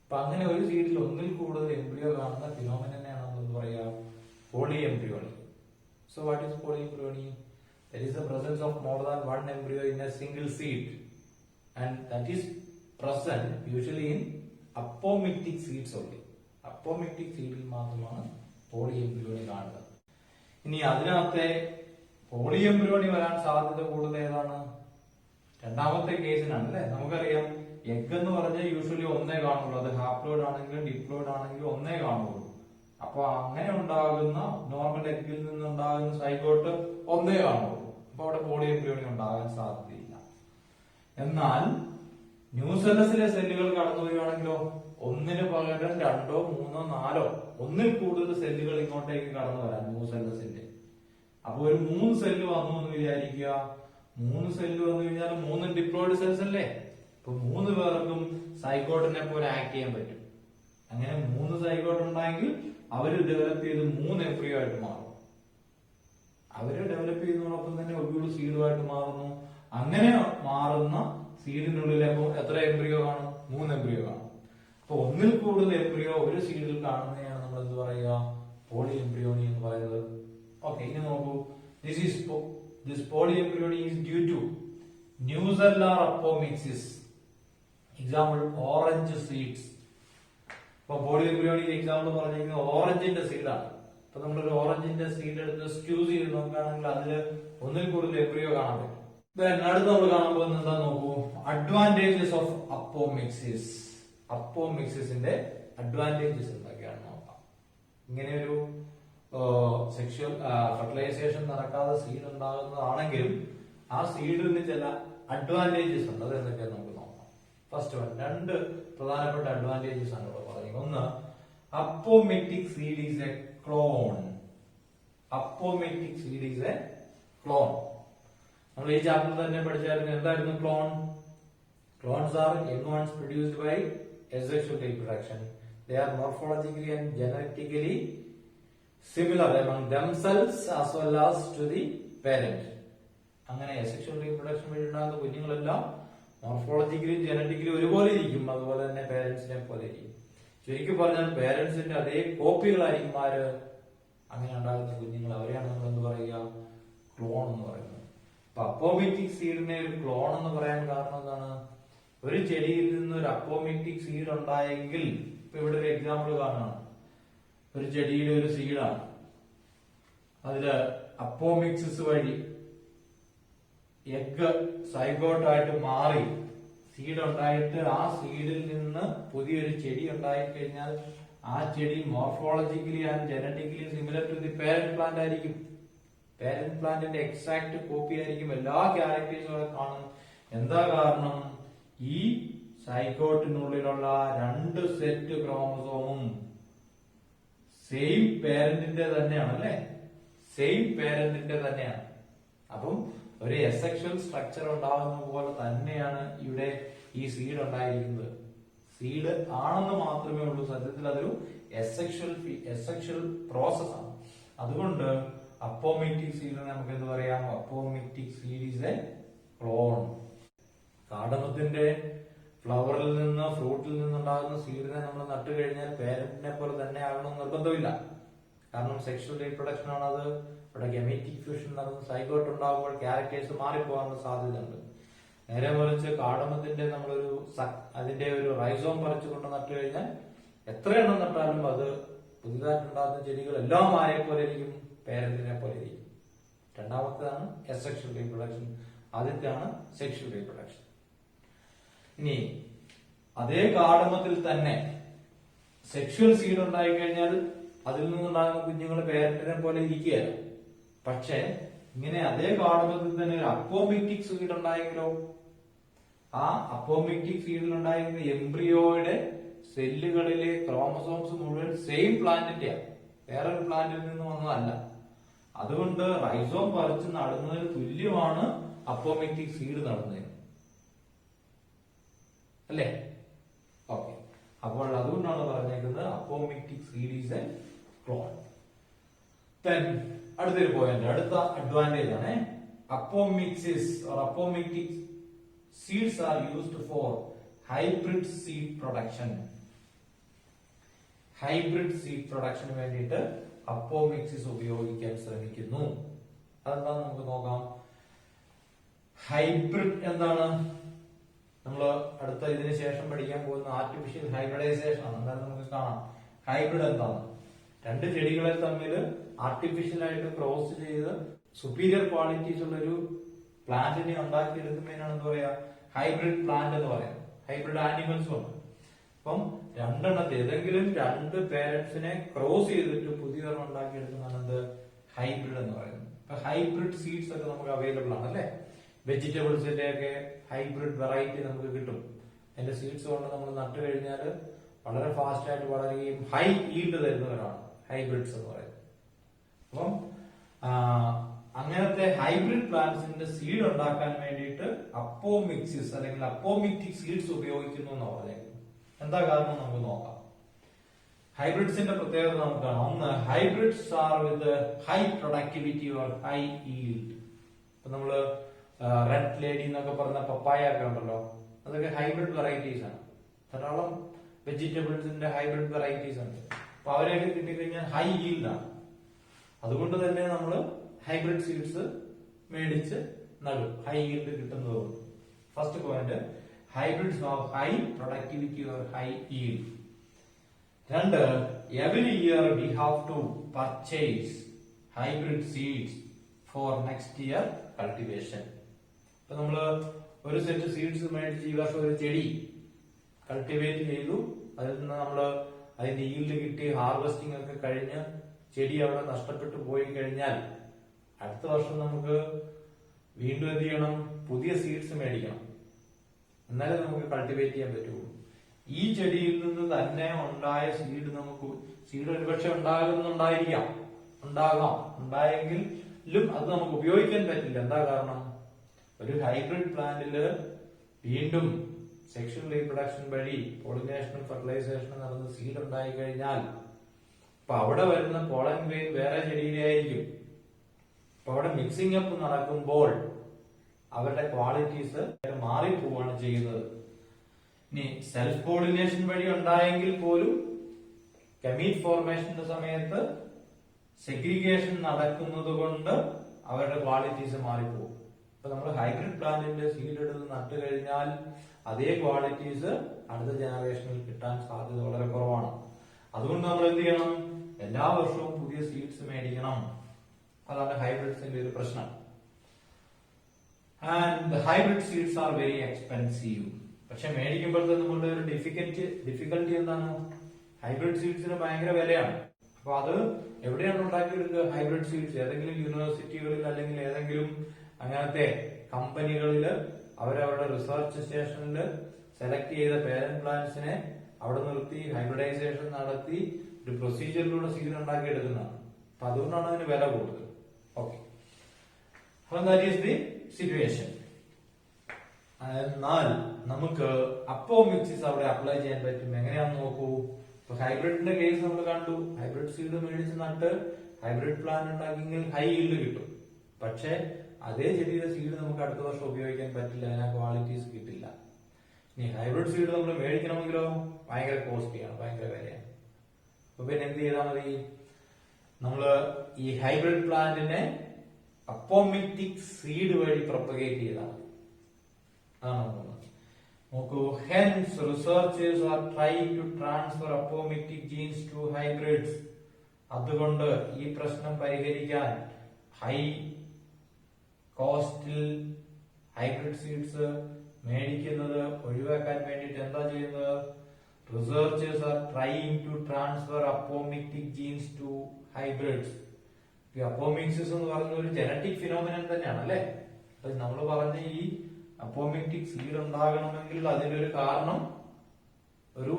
അപ്പൊ അങ്ങനെ ഒരു സീഡിൽ ഒന്നിൽ കൂടുതൽ എംബ്രിയോ കാണുന്ന ഫിനോമിനെയാണ് നമ്മൾ പറയാ polyembryony. So what is polyembryony? That is the presence of more than one embryo in a single seed, and that is present usually in apomictic seeds only. Apomictic സീഡിൽ മാത്രമാണ് poly embryony കാണുന്നത്. ഇനി അതിനകത്തെ poly embryony വരാൻ സാധ്യത കൂടുതൽ ഏതാണ്? രണ്ടാമത്തെ കേസിനാണ് അല്ലെ? നമുക്കറിയാം എഗ് എന്ന് പറഞ്ഞാൽ യൂഷ്വലി ഒന്നേ കാണുള്ളൂ. അത് ഹാപ്ലോയിഡ് ആണെങ്കിലും ഡിപ്ലോയിഡ് ആണെങ്കിലും ഒന്നേ കാണുള്ളൂ. അപ്പൊ അങ്ങനെ ഉണ്ടാകുന്ന നോർമൽ എഗ്ഗിൽ നിന്നുണ്ടാകുന്ന സൈഗോട്ട് ഒന്നേ കാണുള്ളൂ. അപ്പൊ അവിടെ പോളി എംബ്രിയോണി ഉണ്ടാകാൻ സാധ്യതയില്ല. എന്നാൽ ന്യൂസെല്ലസിലെ സെല്ലുകൾ കടന്നു വരികയാണെങ്കിലോ ഒന്നിന് പകരം രണ്ടോ മൂന്നോ നാലോ ഒന്നിൽ കൂടുതൽ സെല്ലുകൾ ഇങ്ങോട്ടേക്ക് കടന്നു വരാം ന്യൂസെല്ലസിന്റെ. അപ്പൊ ഒരു 3 സെല്ല് വന്നു എന്ന് വിചാരിക്കുക. 3 സെല്ല് വന്നു കഴിഞ്ഞാൽ 3 ഡിപ്ലോയിഡ് സെൽസ് അല്ലേ? ഇപ്പൊ 3 പേർക്കും സൈഗോട്ടിനെ പോലെ ആക്ട് ചെയ്യാൻ പറ്റും. അങ്ങനെ 3 സൈഗോട്ട് ഉണ്ടായെങ്കിൽ അവര് ഡെവലപ്പ് ചെയ്ത് 3 എംബ്രിയോ ആയിട്ട് മാറും. അവര് ഡെവലപ്പ് ചെയ്യുന്നതോടൊപ്പം തന്നെ ഒവ്യൂൾ സീഡുമായിട്ട് മാറുന്നു. അങ്ങനെ മാറുന്ന സീഡിനുള്ളിൽ എത്ര എംബ്രിയോ കാണും? 3 എംബ്രിയോ കാണും. അപ്പൊ ഒന്നിൽ കൂടുതൽ എംബ്രിയോ ഒരു സീഡിൽ കാണുന്നതാണ് നമ്മൾ എന്ത് പറയുക? പോളി എംബ്രിയോണി എന്ന് പറയുന്നത്. ഓക്കെ, ഇനി നോക്കൂ. This polyembryony is due to nucellar apomixis. Example orange seeds. ഇപ്പൊ പോളി എംബ്രിയോണിക്ക് എക്സാമ്പിൾ പറഞ്ഞിരിക്കുന്നത് ഓറഞ്ചിന്റെ സീഡാണ്. ഇപ്പൊ നമ്മളൊരു ഓറഞ്ചിന്റെ സീഡ് എടുത്ത് സ്ക്യൂസ് ചെയ്ത് നോക്കുകയാണെങ്കിൽ അതിൽ ഒന്നിൽ കൂടുതൽ എംബ്രിയോ കാണാൻ പറ്റും. അടുത്ത് നമ്മൾ കാണാൻ പോകുന്നത് എന്താ നോക്കൂ. Advantages of apomixis. അപ്പോമിക്സിസിന്റെ അഡ്വാൻറ്റേജസ് എന്തൊക്കെയാണ് നോക്കാം. ഇങ്ങനെ ഒരു സെക്ഷൽ ഫെർട്ടിലൈസേഷൻ നടക്കാതെ സീഡ് ഉണ്ടാകുന്നതാണെങ്കിലും ആ സീഡിന് ചില അഡ്വാൻറ്റേജസ് ഉണ്ട്. അത് എന്തൊക്കെയാണ് നമുക്ക് നോക്കാം. ഫസ്റ്റ് വൺ, 2 പ്രധാനപ്പെട്ട അഡ്വാൻറ്റേജസ് ആണ് ഇവിടെ പറയുന്നത്. ഒന്ന്, അപ്പോമിക്റ്റിക് seed is a clone. അപ്പോമിക്റ്റിക് seed is a clone. നമ്മൾ ഈ ചാപ്റ്റർ തന്നെ പഠിച്ചായിരുന്നു. എന്തായിരുന്നു clone? Clones are young ones produced by asexual reproduction. They are morphologically and genetically similar among themselves as well as to the parent. അങ്ങനെ asexual reproduction വഴി ഉണ്ടാകുന്ന കുഞ്ഞുങ്ങളെല്ലാം morphologically genetically ഒരുപോലെ ഇരിക്കും. അതുപോലെ തന്നെ പേരന്റ്സിനെ പോലെ ഇരിക്കും. ശരിക്കും പറഞ്ഞാൽ പേരന്റ്സിന്റെ അതേ കോപ്പികളായിരിക്കും ആര് അങ്ങനെ ഉണ്ടാകുന്ന കുഞ്ഞുങ്ങൾ. അവരെയാണ് നമ്മൾ എന്ത് പറയുക? ക്ലോൺ എന്ന് പറയുന്നത്. അപ്പൊ അപ്പോമിക്റ്റിക് സീഡിനെ ഒരു ക്ലോൺ എന്ന് പറയാൻ കാരണം എന്താണ്? ഒരു ചെടിയിൽ നിന്ന് ഒരു അപ്പോമിക്റ്റിക് സീഡ് ഉണ്ടായെങ്കിൽ, ഇപ്പൊ ഇവിടെ ഒരു എക്സാമ്പിൾ കാണാണ്. ഒരു ചെടിയുടെ ഒരു സീഡാണ്. അതില് അപ്പോമിക്സിസ് വഴി എഗ് സൈഗോട്ടായിട്ട് മാറി സീഡ് ഉണ്ടായിട്ട് ആ സീഡിൽ നിന്ന് പുതിയൊരു ചെടി ഉണ്ടായിക്കഴിഞ്ഞാൽ ആ ചെടി morphologically and genetically similar to the parent plant ആയിരിക്കും. പേരന്റ് പ്ലാന്റിന്റെ എക്സാക്ട് കോപ്പി ആയിരിക്കും. എല്ലാ ക്യാരക്ടേഴ്സും കാണും. എന്താ കാരണം? ഈ സൈഗോട്ടിനുള്ളിലുള്ള 2 സെറ്റ് ക്രോമസോമും സെയിം പേരന്റിന്റെ തന്നെയാണ് അല്ലെ? സെയിം പേരന്റിന്റെ തന്നെയാണ്. അപ്പം ഒരു എസെക്ഷൽ സ്ട്രക്ചർ ഉണ്ടാകുന്ന പോലെ തന്നെയാണ് ഇവിടെ ഈ സീഡ് ഉണ്ടായിരിക്കുന്നത്. സീഡ് ആണെന്ന് മാത്രമേ ഉള്ളൂ, സത്യത്തിൽ അതൊരു എസെക്ഷൽ പ്രോസസ് ആണ്. അതുകൊണ്ട് അപ്പോമിക്റ്റിക് സീഡിനെ നമുക്ക് എന്ത് പറയാം? Apomictic seed is a clone. കാടമത്തിന്റെ ഫ്ലവറിൽ നിന്ന് ഫ്രൂട്ടിൽ നിന്നുണ്ടാകുന്ന സീഡിനെ നമ്മൾ നട്ടു കഴിഞ്ഞാൽ പേരന്റിനെ പോലെ തന്നെ ആകണമെന്ന് നിർബന്ധമില്ല. കാരണം സെക്ഷൽ റീപ്രൊഡക്ഷൻ ആണ് അത്. ഇവിടെ ഗമേറ്റിക് ഫ്യൂഷൻ നടന്ന് സൈഗോട്ട് ഉണ്ടാകുമ്പോൾ ക്യാരക്ടേഴ്സ് മാറിപ്പോകാനുള്ള സാധ്യതയുണ്ട്. നേരെ മറിച്ച് കാടമത്തിന്റെ നമ്മളൊരു അതിന്റെ ഒരു റൈസോം പറിച്ചുകൊണ്ട് നട്ടു കഴിഞ്ഞാൽ എത്ര എണ്ണം നട്ടാലും അത് പുതിയതായിട്ടുണ്ടാകുന്ന ചെടികൾ എല്ലാം ആരെ പോലെ ഇരിക്കും? പേരന്റിനെ പോലെ ഇരിക്കും. രണ്ടാമത്തേതാണ് എസെക്ഷൽ റീപ്രൊഡക്ഷൻ, ആദ്യത്തെയാണ് സെക്ഷൽ റീപ്രൊഡക്ഷൻ. ഇനി അതേ കാടമത്തിൽ തന്നെ സെക്ഷൽ സീഡ് ഉണ്ടായി കഴിഞ്ഞാൽ അതിൽ നിന്നുണ്ടാകുന്ന കുഞ്ഞുങ്ങൾ പേരന്റിനെ പോലെ ഇരിക്കുകയല്ല. പക്ഷെ ഇങ്ങനെ അതേ കാടമത്തിൽ തന്നെ ഒരു അപ്പോമിക്റ്റിക് സീഡ് ഉണ്ടായെങ്കിലോ? ആ അപ്പോമിക്റ്റിക് സീഡിൽ ഉണ്ടായിരിക്കുന്ന എംബ്രിയോയുടെ സെല്ലുകളിലെ ക്രോമസോംസ് മുഴുവൻ സെയിം പ്ലാന്റിന്റെയാണ്, വേറൊരു പ്ലാന്റിൽ നിന്ന് വന്നതല്ല. അതുകൊണ്ട് റൈസോം പറിച്ച് നടുന്നതിന് തുല്യമാണ് അപ്പോമിക്റ്റിക് സീഡ് നടുന്നതിന്, അല്ലേ? ഓക്കെ, അപ്പോൾ അതുകൊണ്ടാണ് പറഞ്ഞേക്കുന്നത് അപ്പോമിക്റ്റിക് സീഡ് ഈസ് എ ക്ലോൺ. അടുത്തൊരു പോയിന്റ്, അടുത്ത അഡ്വാൻറ്റേജ് ആണ് apomixis or അപ്പോമിക്റ്റിക് seeds are used for hybrid seed production. Hybrid seed production വേണ്ടിയിട്ട് അപ്പോമിക്സിസ് ഉപയോഗിക്കാൻ ശ്രമിക്കുന്നു. അതെന്താന്ന് നമുക്ക് നോക്കാം. ഹൈബ്രിഡ് എന്താണ്? നമ്മൾ അടുത്ത ഇതിന് ശേഷം പഠിക്കാൻ പോകുന്ന ആർട്ടിഫിഷ്യൽ ഹൈബ്രിഡൈസേഷൻ ആണ്. എന്തായാലും നമുക്ക് കാണാം ഹൈബ്രിഡ് എന്താണ്. രണ്ട് ചെടികളെ തമ്മിൽ ആർട്ടിഫിഷ്യൽ ആയിട്ട് ക്രോസ് ചെയ്ത് സുപ്പീരിയർ ക്വാളിറ്റീസ് ഉള്ളൊരു പ്ലാന്റിനെ ഉണ്ടാക്കിയെടുക്കുന്നതിനാണ് എന്താ പറയാ? ഹൈബ്രിഡ് പ്ലാന്റ് എന്ന് പറയാം. ഹൈബ്രിഡ് ആനിമൽസും ഉണ്ട്. അപ്പം രണ്ടെണ്ണത്തെ ഏതെങ്കിലും രണ്ട് പേരന്റ്സിനെ ക്രോസ് ചെയ്തിട്ട് പുതിയൊരെണ്ണം ഉണ്ടാക്കിയെടുക്കുന്നതാണ് എന്ത്? ഹൈബ്രിഡ് എന്ന് പറയുന്നത്. ഇപ്പൊ ഹൈബ്രിഡ് സീഡ്സ് ഒക്കെ നമുക്ക് അവൈലബിൾ ആണ്, അല്ലെ? വെജിറ്റബിൾസിന്റെ ഒക്കെ ഹൈബ്രിഡ് വെറൈറ്റി നമുക്ക് കിട്ടും. അതിന്റെ സീഡ്സ് കൊണ്ട് നമ്മൾ നട്ടു കഴിഞ്ഞാൽ വളരെ ഫാസ്റ്റ് ആയിട്ട് വളരുകയും ഹൈ ഈൽഡ് തരുന്നവരാണ് ഹൈബ്രിഡ്സ് എന്ന് പറയുന്നത്. അപ്പം അങ്ങനത്തെ ഹൈബ്രിഡ് പ്ലാന്റ്സിന്റെ സീഡ് ഉണ്ടാക്കാൻ വേണ്ടിയിട്ട് അപ്പോമിക്സിസ് അല്ലെങ്കിൽ അപ്പോമിക്റ്റിക് സീഡ്സ് ഉപയോഗിക്കുന്നു എന്ന് പറഞ്ഞേക്കുന്നത്. എന്താ കാരണം നമുക്ക് നോക്കാം. ഹൈബ്രിഡ്സിന്റെ പ്രത്യേകത നമുക്ക് കാണാം. ഒന്ന്, hybrids are with high productivity or high yield. ഇപ്പൊ നമ്മള് റെഡ് ലേഡി എന്നൊക്കെ പറഞ്ഞ പപ്പായ ഒക്കെ ഉണ്ടല്ലോ, അതൊക്കെ ഹൈബ്രിഡ് വെറൈറ്റീസ് ആണ്. ധാരാളം വെജിറ്റബിൾസിന്റെ ഹൈബ്രിഡ് വെറൈറ്റീസ് ഉണ്ട്. അപ്പൊ അവരെയൊക്കെ കിട്ടിക്കഴിഞ്ഞാൽ ഹൈ ഈൽഡ് ആണ്. അതുകൊണ്ട് തന്നെ നമ്മൾ ഹൈബ്രിഡ് സീഡ്സ് മേടിച്ച് നടും, ഹൈ ഈൽഡ് കിട്ടുന്നതുകൊണ്ട്. First point, hybrids of high productivity or high yield. രണ്ട്, every year we have to purchase hybrid seeds for next year cultivation. ഇപ്പൊ നമ്മള് ഒരു സെറ്റ് സീഡ്സ് മേടിച്ച് ഈ വർഷം ഒരു ചെടി കൾട്ടിവേറ്റ് ചെയ്തു, അതിൽ നിന്ന് നമ്മള് അതിന്റെ ഈൽഡ് കിട്ടി, ഹാർവെസ്റ്റിംഗ് ഒക്കെ കഴിഞ്ഞ് ചെടി അവിടെ നഷ്ടപ്പെട്ടു പോയി കഴിഞ്ഞാൽ അടുത്ത വർഷം നമുക്ക് വീണ്ടും എന്ത് ചെയ്യണം? പുതിയ സീഡ്സ് മേടിക്കണം, എന്നാലേ നമുക്ക് കൾട്ടിവേറ്റ് ചെയ്യാൻ പറ്റുള്ളൂ. ഈ ചെടിയിൽ നിന്ന് തന്നെ ഉണ്ടായ സീഡ് ഒരുപക്ഷെ ഉണ്ടായെങ്കിലും അത് നമുക്ക് ഉപയോഗിക്കാൻ പറ്റില്ല. എന്താ കാരണം? ഒരു ഹൈബ്രിഡ് പ്ലാന്റില് വീണ്ടും സെക്ഷൽ റീപ്രൊഡക്ഷൻ വഴി പോളിനേഷനും ഫെർട്ടിലൈസേഷനും നടന്ന് സീഡ് ഉണ്ടായി കഴിഞ്ഞാൽ അപ്പൊ അവിടെ വരുന്ന പോളൻ ഗ്രെയിൻ വേറെ ചെടിയിലെ ആയിരിക്കും. അപ്പൊ അവിടെ മിക്സിംഗ് അപ്പ് നടക്കുമ്പോൾ അവരുടെ ക്വാളിറ്റീസ് മാറിപ്പോവാണ് ചെയ്യുന്നത്. ഇനി സെൽഫ് പോളിനേഷൻ വഴി ഉണ്ടായെങ്കിൽ പോലും ഗമീറ്റ് ഫോർമേഷന്റെ സമയത്ത് സെഗ്രിഗേഷൻ നടക്കുന്നത് കൊണ്ട് അവരുടെ ക്വാളിറ്റീസ് മാറിപ്പോകും. ഇപ്പൊ നമ്മൾ ഹൈബ്രിഡ് പ്ലാന്റിന്റെ സീഡ് എടുത്ത് നട്ടു കഴിഞ്ഞാൽ അതേ ക്വാളിറ്റീസ് അടുത്ത ജനറേഷനിൽ കിട്ടാൻ സാധ്യത വളരെ കുറവാണ്. അതുകൊണ്ട് നമ്മൾ എന്ത് ചെയ്യണം? എല്ലാ വർഷവും പുതിയ സീഡ്സ് മേടിക്കണം. അതാണ് ഹൈബ്രിഡ്സിന്റെ ഒരു പ്രശ്നം. And hybrid seeds are very expensive. പക്ഷെ മേടിക്കുമ്പോഴത്തെ നമ്മളുടെ ഒരു ഡിഫിക്കൽട്ടി എന്താണ്? ഹൈബ്രിഡ് സീഡ്സിന് ഭയങ്കര വിലയാണ്. അപ്പൊ അത് എവിടെയാണ് ഉണ്ടാക്കിയെടുക്കുക? ഹൈബ്രിഡ് സീഡ്സ് ഏതെങ്കിലും യൂണിവേഴ്സിറ്റികളിൽ അല്ലെങ്കിൽ ഏതെങ്കിലും അങ്ങനത്തെ കമ്പനികളിൽ അവരവരുടെ റിസർച്ച് സ്റ്റേഷനിൽ സെലക്ട് ചെയ്ത പേരന്റ് പ്ലാന്റ്സിനെ അവിടെ നിർത്തി ഹൈബ്രിഡൈസേഷൻ നടത്തി ഒരു പ്രൊസീജിയറിലൂടെ സീഡ് ഉണ്ടാക്കിയെടുക്കുന്നതാണ്. അപ്പൊ അതുകൊണ്ടാണ് അതിന് വില കൂടുതൽ. ഓക്കെ, അപ്പോൾ ദാറ്റ് ഈസ് ദി സിറ്റുവേഷൻ. എന്നാൽ നമുക്ക് അപ്പോമിക്സിസ് അവിടെ അപ്ലൈ ചെയ്യാൻ പറ്റും. എങ്ങനെയാണെന്ന് നോക്കൂ. ഇപ്പൊ ഹൈബ്രിഡിന്റെ കേസ് നമ്മൾ കണ്ടു. ഹൈബ്രിഡ് സീഡ് മേടിച്ച് നട്ട് ഹൈബ്രിഡ് പ്ലാന്റ് ഉണ്ടാക്കിയെങ്കിൽ ഹൈ ഈൽഡ് കിട്ടും. പക്ഷെ അതേ ചെടിയുടെ സീഡ് നമുക്ക് അടുത്ത വർഷം ഉപയോഗിക്കാൻ പറ്റില്ല, അതിനാ ക്വാളിറ്റീസ് കിട്ടില്ല. ഇനി ഹൈബ്രിഡ് സീഡ് നമ്മൾ മേടിക്കണമെങ്കിലോ ഭയങ്കര കോസ്റ്റ്ലിയാണ്, ഭയങ്കര വിലയാണ്. അപ്പൊ പിന്നെ എന്ത് ചെയ്താൽ മതി, നമ്മള് ഈ ഹൈബ്രിഡ് പ്ലാന്റിനെ അപ്പോമിക്റ്റിക് സീഡ് വഴി പ്രൊപ്പഗേറ്റ് ചെയ്താൽ മതി. അതാണ് നോക്കൂ. Hence researchers are trying to transfer apomictic genes to hybrids. അതുകൊണ്ട് ഈ പ്രശ്നം പരിഹരിക്കാൻ ഹൈ കോസ്റ്റിൽ ഹൈബ്രിഡ് സീഡ്സ് മേടിക്കുന്നത് ഒഴിവാക്കാൻ വേണ്ടിയിട്ട് എന്താ ചെയ്യുന്നത്? Researchers are trying to transfer apomictic genes to hybrids. ഈ അപ്പോമിക്സിസ് എന്ന് പറയുന്ന ഒരു ജനറ്റിക് ഫിനോമിനൻ തന്നെയാണ് അല്ലെ. നമ്മൾ പറഞ്ഞ ഈ അപ്പോമിക്റ്റിക് സീഡ് ഉണ്ടാകണമെങ്കിൽ അതിന്റെ ഒരു കാരണം ഒരു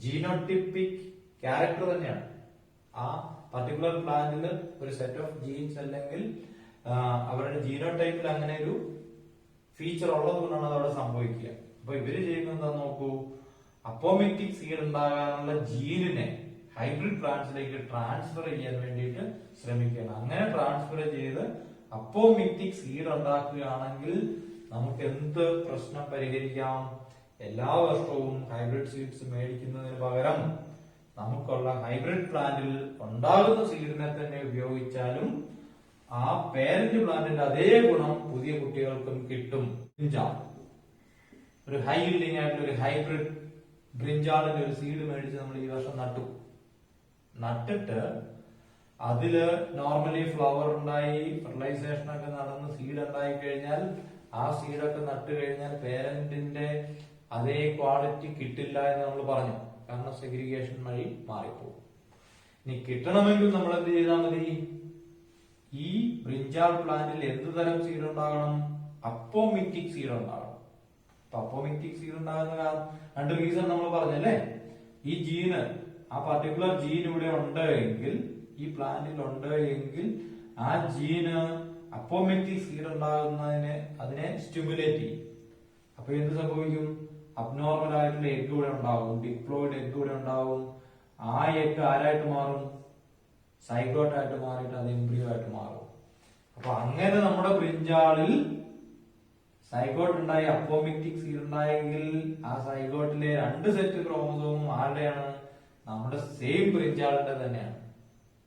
ജീനോട്ടിപ്പിക് ക്യാരക്ടർ തന്നെയാണ്. ആ പർട്ടിക്കുലർ പ്ലാന്റിൽ ഒരു സെറ്റ് ഓഫ് ജീൻസ് അല്ലെങ്കിൽ അവരുടെ ജീനോടൈപ്പിൽ അങ്ങനെ ഒരു ഫീച്ചർ ഉള്ളത് കൊണ്ടാണ് അത് അവിടെ സംഭവിക്കുക. അപ്പൊ ഇവര് ചെയ്യുന്നത് എന്താ നോക്കൂ, അപ്പോമിക്റ്റിക് സീഡ് ഉണ്ടാകാനുള്ള ജീനിനെ ഹൈബ്രിഡ് പ്ലാന്റ്സിലേക്ക് ട്രാൻസ്ഫർ ചെയ്യാൻ വേണ്ടിയിട്ട് ശ്രമിക്കുകയാണ്. അങ്ങനെ ട്രാൻസ്ഫർ ചെയ്ത് അപ്പോമിക്റ്റിക് സീഡ് ഉണ്ടാക്കുകയാണെങ്കിൽ നമുക്ക് എന്ത് പ്രശ്നം പരിഹരിക്കാം? എല്ലാ വർഷവും ഹൈബ്രിഡ് സീഡ്സ് മേടിക്കുന്നതിന് പകരം നമുക്കുള്ള ഹൈബ്രിഡ് പ്ലാന്റിൽ ഉണ്ടാകുന്ന സീഡിനെ തന്നെ ഉപയോഗിച്ചാലും ആ പേരന്റ് പ്ലാന്റിന്റെ അതേ ഗുണം പുതിയ കുട്ടികൾക്കും കിട്ടും. ഒരു ഹൈ ഈൽഡിംഗ് ആയിട്ടുള്ള ഒരു ഹൈബ്രിഡ് ബ്രിഞ്ചാളിന്റെ ഒരു സീഡ് മേടിച്ച് നമ്മൾ ഈ വർഷം നട്ടിട്ട് അതില് നോർമലി ഫ്ലവർ ഉണ്ടായി ഫെർട്ടിലൈസേഷൻ ഒക്കെ നടന്ന് സീഡ് ഉണ്ടായി കഴിഞ്ഞാൽ ആ സീഡൊക്കെ നട്ട് കഴിഞ്ഞാൽ പേരന്റിന്റെ അതേ ക്വാളിറ്റി കിട്ടില്ല എന്ന് നമ്മൾ പറഞ്ഞു. കാരണം സെഗ്രിഗേഷൻ വഴി മാറിപ്പോകും. ഇനി കിട്ടണമെങ്കിൽ നമ്മൾ എന്ത് ചെയ്താൽ മതി? ഈ ബ്രിഞ്ചാൾ പ്ലാന്റിൽ എന്ത് തരം സീഡ് ഉണ്ടാകണം? അപ്പോമിക്റ്റിക് സീഡ് ഉണ്ടാകണം. അപ്പൊ അപ്പോമിക്റ്റിക് സീഡ് ഉണ്ടാകുന്ന രണ്ട് റീസൺ നമ്മൾ പറഞ്ഞല്ലേ. ഈ ജീന്, ആ പർട്ടിക്കുലർ ജീൻ ഇവിടെ ഉണ്ട് എങ്കിൽ, ഈ പ്ലാന്റിൽ ഉണ്ട് എങ്കിൽ ആ ജീന് അപ്പോമിക്റ്റിക് സീഡ് ഉണ്ടാകുന്നതിന് അതിനെ സ്റ്റിമുലേറ്റ് ചെയ്യും. അപ്പൊ എന്ത് സംഭവിക്കും? അബ്നോർമൽ ആയിട്ടുള്ള എഗ് ഇവിടെ ഉണ്ടാവും, ഡിപ്ലോയിഡ് എഗ് ഇവിടെ ഉണ്ടാവും. ആ എഗ് ആരായിട്ട് മാറും? സൈഗോട്ട് ആയിട്ട് മാറിയിട്ട് അത് എംബ്രിയോ ആയിട്ട് മാറും. അപ്പൊ അങ്ങനെ നമ്മുടെ ബ്രിഞ്ചാളിൽ സൈഗോട്ട് ഉണ്ടായി അപ്പോമിക്റ്റിക് സീഡ് ഉണ്ടായെങ്കിൽ ആ സൈഗോട്ടിലെ 2 സെറ്റ് ക്രോമസോമും ആരുടെയാണ്? നമ്മുടെ സെയിം ബ്രിഞ്ചാളിന്റെ തന്നെയാണ്.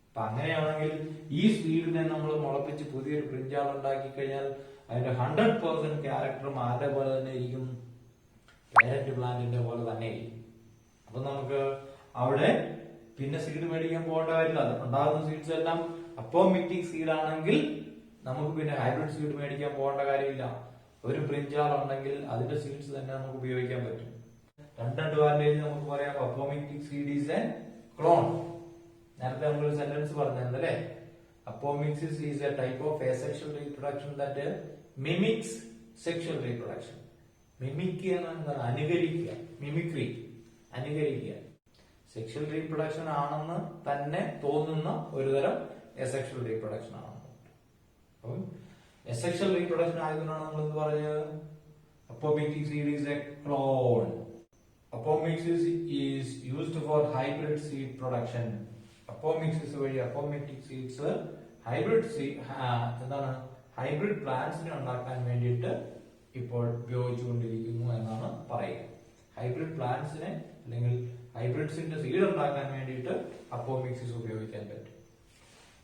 അപ്പൊ അങ്ങനെയാണെങ്കിൽ ഈ സീഡിനെ നമ്മൾ മുളപ്പിച്ച് പുതിയൊരു ബ്രിഞ്ചാൾ ഉണ്ടാക്കി കഴിഞ്ഞാൽ അതിന്റെ 100% ക്യാരക്ടറും ആരുടെ പോലെ തന്നെ ഇരിക്കും? പേരന്റ് പ്ലാന്റിന്റെ പോലെ തന്നെ ഇരിക്കും. അപ്പൊ നമുക്ക് അവിടെ പിന്നെ സീഡ് മേടിക്കാൻ പോകേണ്ട കാര്യമില്ല. അത് ഉണ്ടാകുന്ന സീഡ്സ് എല്ലാം അപ്പോമിക്റ്റിക് സീഡ് ആണെങ്കിൽ നമുക്ക് പിന്നെ ഹൈബ്രിഡ് സീഡ് മേടിക്കാൻ പോകേണ്ട കാര്യമില്ല. ഒരു ബ്രിഞ്ചാൾ ഉണ്ടെങ്കിൽ അതിന്റെ സീഡ്സ് തന്നെ നമുക്ക് ഉപയോഗിക്കാൻ പറ്റും. 2 അഡ്വാൻറ്റേജ് നമുക്ക് പറയാം. Apomictic seed is a clone. നേരത്തെ നമ്മളൊരു സെന്റൻസ് പറഞ്ഞല്ലേ, apomixis is A type of asexual reproduction that mimics sexual reproduction. മിമിക്കുക എന്നാൽ അനുകരിക്കുക, മിമിക്രി, അനുകരിക്കുക. സെക്ഷൽ റീപ്രൊഡക്ഷൻ ആണെന്ന് തന്നെ തോന്നുന്ന ഒരുതരം എസെക്ഷൽ റീപ്രൊഡക്ഷൻ ആണ്. അപ്പം എസെക്ഷൽ റീപ്രൊഡക്ഷൻ ആയതുകൊണ്ടാണ് നമ്മൾ എന്ത് പറഞ്ഞത്? അപ്പോമിക്റ്റിക് seed is a clone. Apomixis is used for hybrid seed production. Apomixis വഴി അപ്പോമിക്റ്റിക് സീഡ്സ് ഹൈബ്രിഡ് പ്ലാന്റ്സിനെ ഉണ്ടാക്കാൻ വേണ്ടിയിട്ട് ഇപ്പോൾ ഉപയോഗിച്ചുകൊണ്ടിരിക്കുന്നു എന്നാണ് പറയുക. ഹൈബ്രിഡ് പ്ലാന്റ്സിനെ അല്ലെങ്കിൽ ഹൈബ്രിഡ്സിന്റെ സീഡ് ഉണ്ടാക്കാൻ വേണ്ടിയിട്ട് അപ്പോമിക്സിസ് ഉപയോഗിക്കാൻ പറ്റും.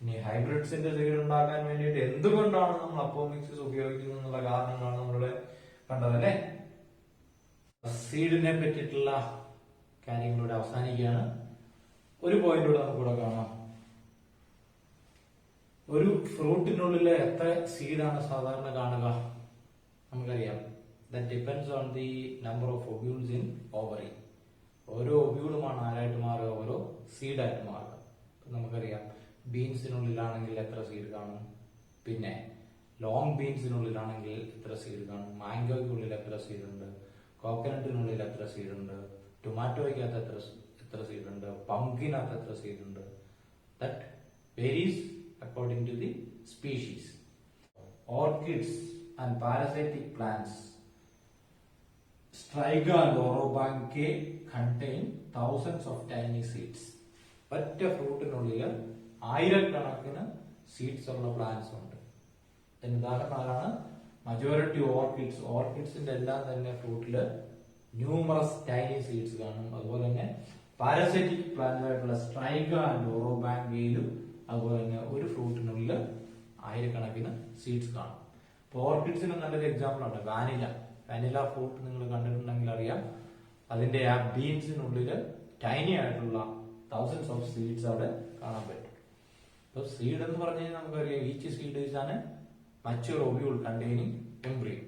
ഇനി ഹൈബ്രിഡ്സിന്റെ സീഡ് ഉണ്ടാക്കാൻ വേണ്ടിയിട്ട് എന്തുകൊണ്ടാണ് നമ്മൾ അപ്പോമിക്സിസ് ഉപയോഗിക്കുന്നത് എന്നുള്ള കാരണങ്ങളാണ് നമ്മളിവിടെ കണ്ടതല്ലേ. സീഡിനെ പറ്റിയിട്ടുള്ള കാര്യങ്ങളിലൂടെ അവസാനിക്കുകയാണ്. ഒരു പോയിന്റിലൂടെ നമുക്കിവിടെ കാണാം. ഒരു ഫ്രൂട്ടിനുള്ളിൽ എത്ര സീഡാണ് സാധാരണ കാണുക? നമുക്കറിയാം, that depends on the number of ovules in ovary. ഓരോ ഒബ്യൂളുമാണ് ആരായിട്ട് മാറുക? ഓരോ സീഡായിട്ട് മാറുക. നമുക്കറിയാം, ബീൻസിനുള്ളിലാണെങ്കിൽ എത്ര സീഡ് കാണും, പിന്നെ ലോങ് ബീൻസിനുള്ളിലാണെങ്കിൽ എത്ര സീഡ് കാണും, മാംഗോയ്ക്കുള്ളിൽ എത്ര സീഡ് ഉണ്ട്, കോക്കനട്ടിനുള്ളിൽ എത്ര സീഡ് ഉണ്ട്, ടൊമാറ്റോയ്ക്കകത്ത് എത്ര സീഡ് ഉണ്ട്, പംകിനകത്ത് എത്ര സീഡ് ഉണ്ട്. That varies according to the species. orchids and parasitic plants, Striga and Orobanche contain thousands of tiny seeds. ഒറ്റ ഫ്രൂട്ടിനുള്ളിൽ ആയിരക്കണക്കിന് സീഡ്സ് ഉള്ള പ്ലാന്റ്സ് ഉണ്ട്. ഇതിന് ഉദാഹരണമാണ് മജോറിറ്റി ഓർക്കിഡ്സ്. ഓർക്കിഡ്സിന്റെ എല്ലാം തന്നെ ഫ്രൂട്ടില് ന്യൂമറസ് ടൈനി സീഡ്സ് കാണും. അതുപോലെ തന്നെ പാരസൈറ്റിക് പ്ലാന്റ്സ് ആയിട്ടുള്ള സ്ട്രൈഗ ആൻഡ് ഓറോബാങ്കയിലും അതുപോലെ തന്നെ ഒരു ഫ്രൂട്ടിനുള്ളിൽ ആയിരക്കണക്കിന് സീഡ്സ് കാണും. ഇപ്പൊ ഓർക്കിഡ്സിന് നല്ലൊരു എക്സാമ്പിൾ ആണ് വാനില. വാനില ഫ്രൂട്ട് നിങ്ങൾ കണ്ടിട്ടുണ്ടെങ്കിൽ അറിയാം, അതിന്റെ ആ ബീൻസിനുള്ളിൽ ടൈനി ആയിട്ടുള്ള തൗസൻഡ്സ് ഓഫ് സീഡ്സ് അവിടെ കാണാൻ പറ്റും. അപ്പൊ സീഡ് എന്ന് പറഞ്ഞു കഴിഞ്ഞാൽ നമുക്കറിയാം ഈച്ച് സീഡ് ഈസ് ആണ് mature ovule containing embryo.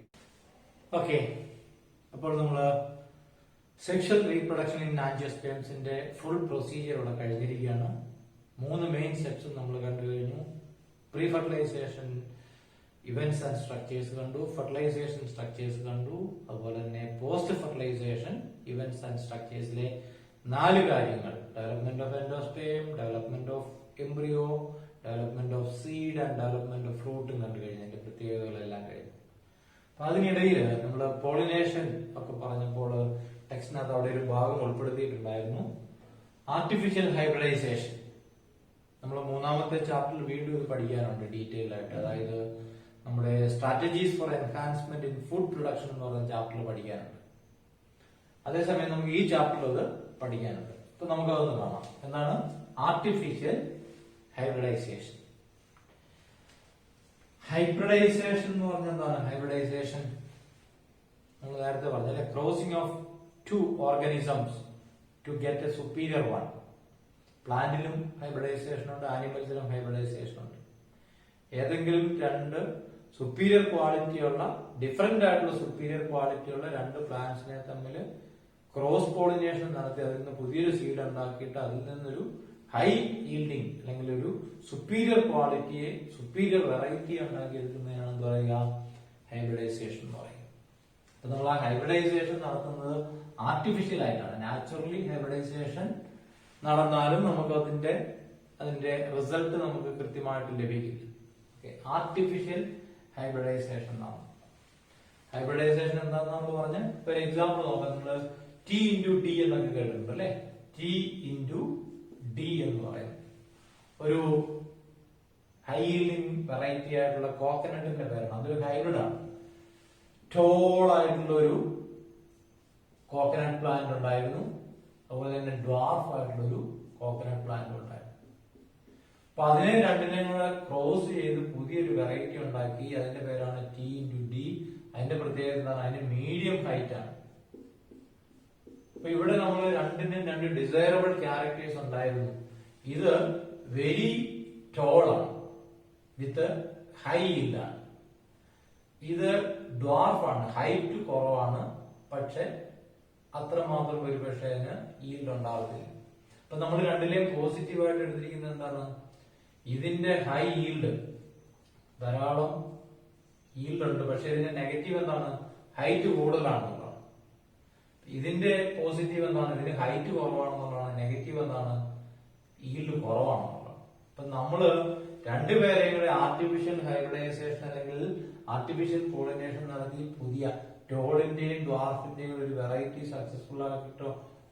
Okay, അപ്പോൾ നമ്മള് സെക്ഷൽ റീപ്രൊഡക്ഷൻ ഇൻ ആൻജിയോസ്പേംസിന്റെ ഫുൾ പ്രൊസീജിയർ ഇവിടെ കഴിഞ്ഞിരിക്കുകയാണ്. 3 മെയിൻ സ്റ്റെപ്സ് നമ്മൾ കണ്ടു കഴിഞ്ഞു. Pre fertilization events and structures കണ്ടു, ഫെർട്ടിലൈസേഷൻ സ്ട്രക്ചേഴ്സ് കണ്ടു, അതുപോലെ തന്നെ പോസ്റ്റ് ഫെർട്ടിലൈസേഷൻ ഇവന്റ്സ് ആൻഡ് സ്ട്രക്ചേഴ്സിലെ 4 കാര്യങ്ങൾ: development of endosperm, development of embryo, development of seed and development of ഫ്രൂട്ടും കണ്ടു കഴിഞ്ഞു. അതിന്റെ പ്രത്യേകതകളെല്ലാം കഴിഞ്ഞു. അപ്പൊ അതിനിടയിൽ നമ്മൾ പോളിനേഷൻ ഒക്കെ പറഞ്ഞപ്പോൾ ടെക്സ്റ്റിനകത്ത് അവിടെ ഒരു ഭാഗം ഉൾപ്പെടുത്തിയിട്ടുണ്ടായിരുന്നു, ആർട്ടിഫിഷ്യൽ ഹൈബ്രിഡൈസേഷൻ. നമ്മൾ 3ാമത്തെ ചാപ്റ്ററിൽ വീണ്ടും ഇത് പഠിക്കാനുണ്ട് ഡീറ്റെയിൽ ആയിട്ട്. അതായത് നമ്മുടെ strategies four enhancement in food production എന്ന് പറയുന്ന ചാപ്റ്ററിൽ പഠിക്കാനുണ്ട്. അതേസമയം നമുക്ക് ഈ ചാപ്റ്ററിൽ അത് പഠിക്കാനുണ്ട്. അപ്പൊ നമുക്കതൊന്ന് കാണാം. എന്താണ് ആർട്ടിഫിഷ്യൽ ഹൈബ്രിഡൈസേഷൻ? ഹൈബ്രിഡൈസേഷൻ എന്ന് പറഞ്ഞാൽ എന്താണ്? ഹൈബ്രിഡൈസേഷൻ നമ്മൾ നേരത്തെ പറഞ്ഞല്ലേ, crossing of 2 organisms to get a superior one. പ്ലാന്റിലും ഹൈബ്രിഡൈസേഷൻ ഉണ്ട്, ആനിമൽസിലും ഹൈബ്രിഡൈസേഷൻ ഉണ്ട്. ഏതെങ്കിലും 2 സുപ്പീരിയർ ക്വാളിറ്റിയുള്ള, ഡിഫറെന്റ് ആയിട്ടുള്ള സുപ്പീരിയർ ക്വാളിറ്റിയുള്ള 2 പ്ലാന്റ്സിനെ തമ്മിൽ ക്രോസ് പോളിനേഷൻ നടത്തി അതിൽ നിന്ന് പുതിയൊരു സീഡ് ഉണ്ടാക്കിയിട്ട് അതിൽ നിന്നൊരു ഹൈ ഈൽഡിങ് അല്ലെങ്കിൽ ഒരു സുപ്പീരിയർ ക്വാളിറ്റിയെ, സുപ്പീരിയർ വെറൈറ്റി ഉണ്ടാക്കിയെടുക്കുന്നതിനാണ് എന്ത് പറയുക? ഹൈബ്രിഡൈസേഷൻ എന്ന് പറയുക. അപ്പൊ നമ്മൾ ആ ഹൈബ്രിഡൈസേഷൻ നടത്തുന്നത് ആർട്ടിഫിഷ്യൽ ആയിട്ടാണ്. നാച്ചുറലി ഹൈബ്രിഡൈസേഷൻ നടന്നാലും നമുക്ക് അതിന്റെ റിസൾട്ട് നമുക്ക് കൃത്യമായിട്ട് ലഭിക്കില്ല. ആർട്ടിഫിഷ്യൽ ഹൈബ്രിഡൈസേഷൻ എന്നാണ്. ഹൈബ്രിഡൈസേഷൻ എന്താണെന്ന് നമ്മൾ പറഞ്ഞ ഒരു എക്സാമ്പിൾ നോക്കാം. നമ്മൾ T*D എന്നൊക്കെ കേട്ടിട്ടുണ്ട് അല്ലെ? T*D എന്ന് പറയുന്നത് ഒരു ഹൈ ഈൽഡിംഗ് വെറൈറ്റി ആയിട്ടുള്ള കോക്കനട്ടിന്റെ പേരാണ്. അതൊരു ഹൈബ്രിഡ് ആണ്. ടോൾ ആയിട്ടുള്ള ഒരു കോക്കനട്ട് പ്ലാന്റ് ഉണ്ടായിരുന്നു, അതുപോലെ തന്നെ ഡ്വാർഫ് ആയിട്ടുള്ള ഒരു കോക്കനട്ട് പ്ലാന്റ് ഉണ്ടായിരുന്നു. അപ്പൊ അതിനെ രണ്ടിനെയും കൂടെ ക്രോസ് ചെയ്ത് പുതിയൊരു വെറൈറ്റി ഉണ്ടാക്കി. അതിന്റെ പേരാണ് T*D. അതിന്റെ പ്രത്യേകത എന്താണ്? അതിന് മീഡിയം ഹൈറ്റ് ആണ്. അപ്പൊ ഇവിടെ നമ്മൾ രണ്ടിനും 2 ഡിസൈറബിൾ ക്യാരക്ടേഴ്സ് ഉണ്ടായിരുന്നു. ഇത് വെരി ടോൾ ആണ്, വിത്ത് ഹൈ ഈൽഡ് ആണ്. ഇത് ഡ്വാർഫ് ആണ്, ഹൈറ്റ് കുറവാണ്, പക്ഷെ അത്രമാത്രം ഒരു പക്ഷേ അതിന് ഈൽഡ് ഉണ്ടാവത്തില്ല. അപ്പൊ നമ്മൾ രണ്ടിലെയും പോസിറ്റീവായിട്ട് എടുത്തിരിക്കുന്നത് എന്താണ്? ഇതിന്റെ ഹൈ ഈൽഡ്, ധാരാളം ഈൽഡ് ഉണ്ട്, പക്ഷെ ഇതിന്റെ നെഗറ്റീവ് എന്താണ്? ഹൈറ്റ് കൂടുതലാണെന്നുള്ളതാണ്. ഇതിന്റെ പോസിറ്റീവ് എന്താണ്? ഇതിന് ഹൈറ്റ് കുറവാണെന്നുള്ളതാണ്. നെഗറ്റീവ് എന്താണ്? ഈൽഡ് കുറവാണെന്നുള്ളതാണ്. അപ്പൊ നമ്മള് രണ്ടുപേരെയും കൂടെ ആർട്ടിഫിഷ്യൽ ഹൈബ്രിഡൈസേഷൻ അല്ലെങ്കിൽ ആർട്ടിഫിഷ്യൽ പോളിനേഷൻ നടത്തി പുതിയ ടോളിന്റെയും ഡ്വാർഫിന്റെയും ഒരു വെറൈറ്റി സക്സസ്ഫുൾ ആക്കിട്ടോ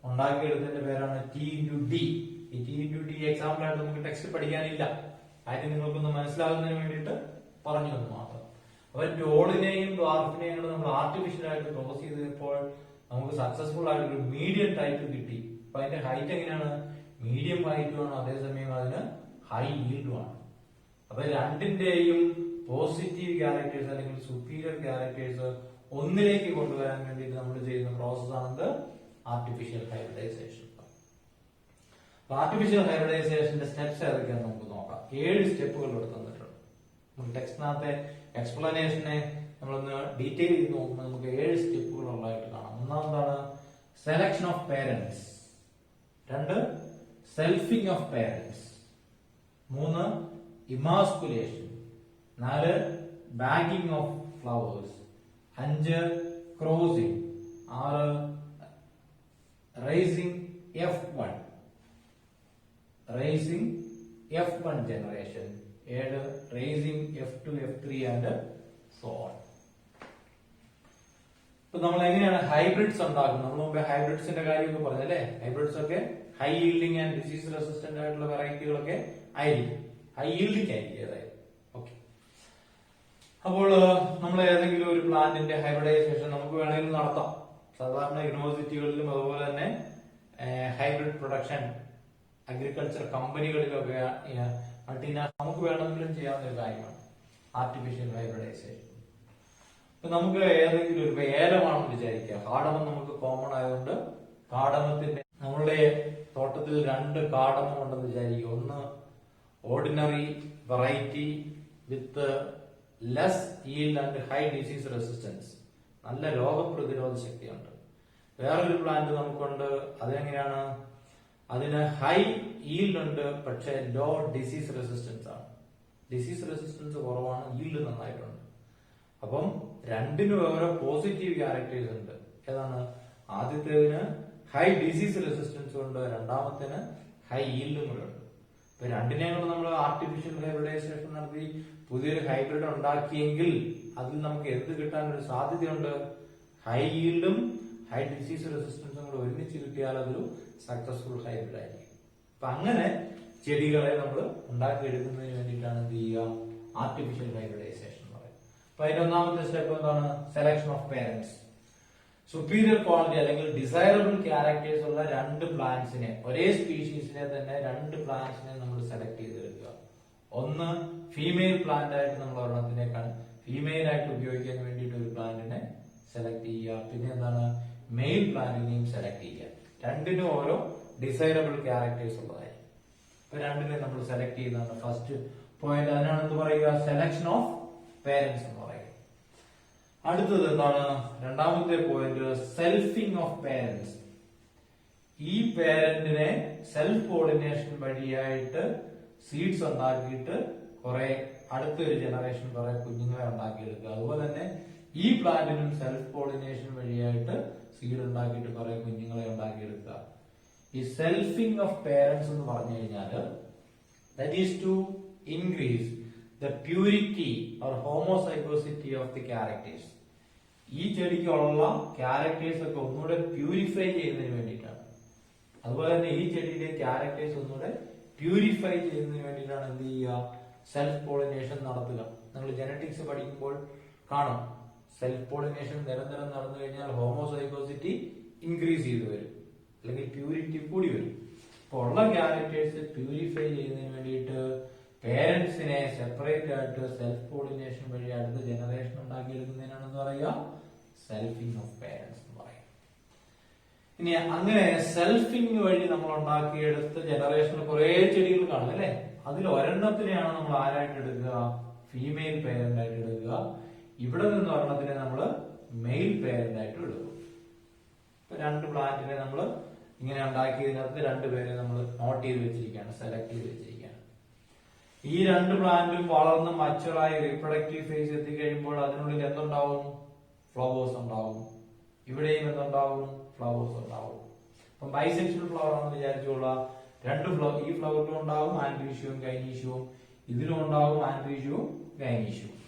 ഉണ്ടാക്കിയെടുത്തതിന്റെ പേരാണ് T*D. ഈ T*D എക്സാമ്പിൾ ആയിട്ട് നമുക്ക് ടെക്സ്റ്റ് പഠിക്കാനില്ല, ആയിട്ട് നിങ്ങൾക്കൊന്ന് മനസ്സിലാകുന്നതിന് വേണ്ടിയിട്ട് പറഞ്ഞു എന്ന് മാത്രം. അപ്പൊ ടോളിനെയും ഡ്വാർഫിനെയും കൂടെ നമ്മൾ ആർട്ടിഫിഷ്യൽ ആയിട്ട് ക്രോസ് ചെയ്തപ്പോൾ നമുക്ക് സക്സസ്ഫുൾ ആയിട്ടൊരു മീഡിയം ടൈപ്പ് കിട്ടി. അപ്പൊ അതിന്റെ ഹൈറ്റ് എങ്ങനെയാണ്? മീഡിയം ഹൈറ്റുമാണ്, അതേസമയം അതിന് ഹൈ ഈൽഡുമാണ്. അപ്പൊ രണ്ടിന്റെയും പോസിറ്റീവ് ക്യാരക്ടേഴ്സ് അല്ലെങ്കിൽ സുപ്പീരിയർ ക്യാരക്ടേഴ്സ് ഒന്നിലേക്ക് കൊണ്ടുവരാൻ വേണ്ടിയിട്ട് നമ്മൾ ചെയ്യുന്ന പ്രോസസ് ആണിത് ആർട്ടിഫിഷ്യൽ ഹൈബ്രിഡൈസേഷൻ. ആർട്ടിഫിഷ്യൽ ഹൈബ്രിഡൈസേഷന്റെ സ്റ്റെപ്സ് ഏതൊക്കെയാണെന്ന് നമുക്ക് നോക്കാം. 7 സ്റ്റെപ്പുകൾ ഇവിടെ തന്നിട്ടുണ്ട്. നമുക്ക് ടെക്സ്റ്റിനകത്തെ എക്സ്പ്ലനേഷനെ നമ്മളൊന്ന് ഡീറ്റെയിൽ ചെയ്ത് നോക്കുമ്പോൾ നമുക്ക് 7 സ്റ്റെപ്പുകൾ ഉള്ളതായിട്ട് കാണാം. ഒന്നാമതാണ് selection of parents, 2 selfing of parents, 3 emasculation, 4 bagging of flowers, 5 crossing, 6 raising F1 generation, 7 raising F2, F3 and so on. ഇപ്പൊ നമ്മൾ എങ്ങനെയാണ് ഹൈബ്രിഡ്സ് ഉണ്ടാക്കുന്നത്? നമ്മൾ മുമ്പേ ഹൈബ്രിഡ്സിന്റെ കാര്യമൊക്കെ പറഞ്ഞല്ലേ. ഹൈബ്രിഡ്സ് ഒക്കെ high yielding and disease resistant ആയിട്ടുള്ള വെറൈറ്റികളൊക്കെ ആയിരിക്കും, ഹൈ ഈൽഡിംഗ് ആയിരിക്കും അതായത്. ഓക്കെ, അപ്പോൾ നമ്മൾ ഏതെങ്കിലും ഒരു പ്ലാന്റിന്റെ ഹൈബ്രിഡൈസേഷൻ നമുക്ക് വേണമെങ്കിൽ നടത്താം. സാധാരണ യൂണിവേഴ്സിറ്റികളിലും അതുപോലെ തന്നെ ഹൈബ്രിഡ് പ്രൊഡക്ഷൻ അഗ്രികൾച്ചർ കമ്പനികളിലൊക്കെ നമുക്ക് വേണമെങ്കിലും ചെയ്യാവുന്ന ഒരു കാര്യമാണ് ആർട്ടിഫിഷ്യൽ ഹൈബ്രിഡൈസേഷൻ. ഇപ്പൊ നമുക്ക് ഏതെങ്കിലും ഒരു ഏലമാണെന്ന് വിചാരിക്കുക. കാടമം നമുക്ക് കോമൺ ആയതുകൊണ്ട് കാടമത്തിന്റെ നമ്മളുടെ തോട്ടത്തിൽ 2 കാടമം ഉണ്ടെന്ന് വിചാരിക്കുക. ഒന്ന് ordinary variety with less yield and high disease resistance, നല്ല രോഗപ്രതിരോധ ശക്തിയുണ്ട്. വേറൊരു പ്ലാന്റ് നമുക്കുണ്ട്, അതെങ്ങനെയാണ്? അതിന് ഹൈ ഈൽഡ് ഉണ്ട്, പക്ഷെ ലോ ഡിസീസ് റെസിസ്റ്റൻസ് ആണ്. ഡിസീസ് റെസിസ്റ്റൻസ് കുറവാണ്, ഈൽഡ് നന്നായിട്ടുണ്ട്. അപ്പം രണ്ടിനും ഓരോ പോസിറ്റീവ് ക്യാരക്ടേഴ്സ് ഉണ്ട്. ഏതാണ്? ആദ്യത്തേതിന് ഹൈ ഡിസീസ് റെസിസ്റ്റൻസ് ഉണ്ട്, രണ്ടാമത്തേന് ഹൈ ഈൽഡും കൂടെ ഉണ്ട്. ഇപ്പൊ രണ്ടിനെയും കൂടെ നമ്മൾ ആർട്ടിഫിഷ്യൽ ഹൈബ്രിഡൈസേഷൻ നടത്തി പുതിയൊരു ഹൈബ്രിഡ് ഉണ്ടാക്കിയെങ്കിൽ അതിൽ നമുക്ക് എന്ത് കിട്ടാൻ ഒരു സാധ്യതയുണ്ട്? ഹൈ ഈൽഡും ഹൈ ഡിസീസ് റെസിസ്റ്റൻസും കൂടെ ഒരുമിച്ച് കിട്ടിയാൽ അതൊരു സക്സസ്ഫുൾ ഹൈബ്രിഡ് ആയിരിക്കും. അപ്പൊ അങ്ങനെ ചെടികളെ നമ്മൾ ഉണ്ടാക്കിയെടുക്കുന്നതിന് വേണ്ടിയിട്ടാണ് എന്ത് ചെയ്യുക? ആർട്ടിഫിഷ്യൽ ഹൈബ്രിഡൈസേഷൻ എന്ന് പറയുന്നത്. അപ്പൊ അതിന്റെ ഒന്നാമത്തെ സ്റ്റെപ്പ് എന്താണ്? Selection of parents. Superior quality അല്ലെങ്കിൽ ഡിസൈറബിൾ ക്യാരക്ടേഴ്സ് ഉള്ള 2 പ്ലാന്റ്സിനെ, ഒരേ സ്പീഷീസിനെ തന്നെ 2 പ്ലാന്റ്സിനെ നമ്മൾ സെലക്ട് ചെയ്തെടുക്കുക. ഒന്ന് ഫീമെയിൽ പ്ലാന്റ് ആയിട്ട് നമ്മൾ ഒരെണ്ണത്തിനേക്കാൾ ഫീമെയിൽ ആയിട്ട് ഉപയോഗിക്കാൻ വേണ്ടിയിട്ട് ഒരു പ്ലാന്റിനെ സെലക്ട് ചെയ്യുക. പിന്നെ എന്താണ്? മെയിൽ പ്ലാന്റിനെയും സെലക്ട് ചെയ്യുക. രണ്ടിനും ഓരോ ഡിസൈറബിൾ ക്യാരക്ടേഴ്സ് ഉള്ളതായി. ഇപ്പൊ രണ്ടിനെ നമ്മൾ സെലക്ട് ചെയ്യുന്നതാണ് ഫസ്റ്റ് പോയിന്റ്. അതിനാണ് എന്ത് പറയുക? സെലക്ഷൻ ഓഫ് പേരന്റ്സ് എന്ന് പറയുക. അടുത്തത് എന്താണ്? രണ്ടാമത്തെ പോയിന്റ് സെൽഫിംഗ് ഓഫ് പേരന്റ്സ്. ഈ പേരന്റിനെ സെൽഫ് പോളിനേഷൻ വഴിയായിട്ട് സീഡ്സ് ഉണ്ടാക്കിയിട്ട് കുറെ അടുത്തൊരു ജനറേഷൻ കുറെ കുഞ്ഞുങ്ങളെ ഉണ്ടാക്കിയെടുക്കുക. അതുപോലെ തന്നെ ഈ പ്ലാന്റിനും സെൽഫ് പോളിനേഷൻ വഴിയായിട്ട് സീഡ് ഉണ്ടാക്കിയിട്ട് കുറെ കുഞ്ഞുങ്ങളെ ഉണ്ടാക്കിയെടുക്കുക. ഈ സെൽഫിംഗ് ഓഫ് പേരന്റ്സ് എന്ന് പറഞ്ഞു കഴിഞ്ഞാൽ that is to increase the purity or homozygosity of the characters. ഈ ചെടിക്കുള്ള ക്യാരക്ടേഴ്സ് ഒക്കെ ഒന്നുകൂടെ പ്യൂരിഫൈ ചെയ്യുന്നതിന് വേണ്ടിയിട്ടാണ്. അതുപോലെ തന്നെ ഈ ചെടിയിലെ ക്യാരക്ടേഴ്സ് ഒന്നുകൂടെ പ്യൂരിഫൈ ചെയ്യുന്നതിന് വേണ്ടിയിട്ടാണ് എന്ത് ചെയ്യുക? സെൽഫ് പോളിനേഷൻ നടത്തുക. നമ്മൾ ജനറ്റിക്സ് പഠിക്കുമ്പോൾ കാണും, സെൽഫ് പോളിനേഷൻ നിരന്തരം നടന്നു കഴിഞ്ഞാൽ ഹോമോസൈഗോസിറ്റി ഇൻക്രീസ് ചെയ്തു വരും, അല്ലെങ്കിൽ പ്യൂരിറ്റി കൂടി വരും. അപ്പൊ ഉള്ള ക്യാരക്ടേഴ്സ് പ്യൂരിഫൈ ചെയ്യുന്നതിന് വേണ്ടിയിട്ട് പേരന്റ്സിനെ സെപ്പറേറ്റ് ആയിട്ട് സെൽഫ് പോളിനേഷൻ വഴി അടുത്ത ജനറേഷൻ ഉണ്ടാക്കിയെടുക്കുന്നതിനാണെന്ന് പറയുക സെൽഫിംഗ് ഓഫ് പേരന്റ്സ് എന്ന് പറയും. ഇനി അങ്ങനെ സെൽഫിംഗ് വഴി നമ്മൾ ഉണ്ടാക്കിയെടുത്ത ജനറേഷനിൽ കുറെ ചെടികൾ കാണും അല്ലെ. അതിൽ ഒരെണ്ണത്തിനെയാണ് നമ്മൾ ആരായിട്ട് എടുക്കുക? ഫീമെയിൽ പേരന്റ് ആയിട്ട് എടുക്കുക. ഇവിടെ നിന്ന് ഒരെണ്ണത്തിനെ നമ്മൾ മെയിൽ പേരന്റ് ആയിട്ട് എടുക്കും. ഇപ്പൊ 2 പ്ലാന്റിനെ നമ്മൾ ഇങ്ങനെ ഉണ്ടാക്കിയതിനകത്ത് 2 പേരെ നമ്മൾ നോട്ട് ചെയ്ത് വെച്ചിരിക്കുകയാണ്, സെലക്ട് ചെയ്ത് വെച്ചിരിക്കുകയാണ്. ഈ 2 പ്ലാന്റും വളർന്ന് മച്ചുറായി റീപ്രൊഡക്റ്റീവ് ഫേസ് എത്തിക്കഴിയുമ്പോൾ അതിനുള്ളിൽ എന്തുണ്ടാവും? ഫ്ലവേഴ്സ് ഉണ്ടാവും. ഇവിടെയും എന്തുണ്ടാവും? ഫ്ലവേഴ്സ് ഉണ്ടാവും. അപ്പൊ ബൈസെക്ഷൽ ഫ്ലവർ ആണെന്ന് വിചാരിച്ചോളാം. 2 ഈ ഫ്ലവറിലും ഉണ്ടാവും ആൻഡ്രീഷ്യവും ഗൈനീഷ്യവും, ഇതിലും ഉണ്ടാവും ആൻഡ്രീഷ്യവും ഗൈനീഷ്യവും.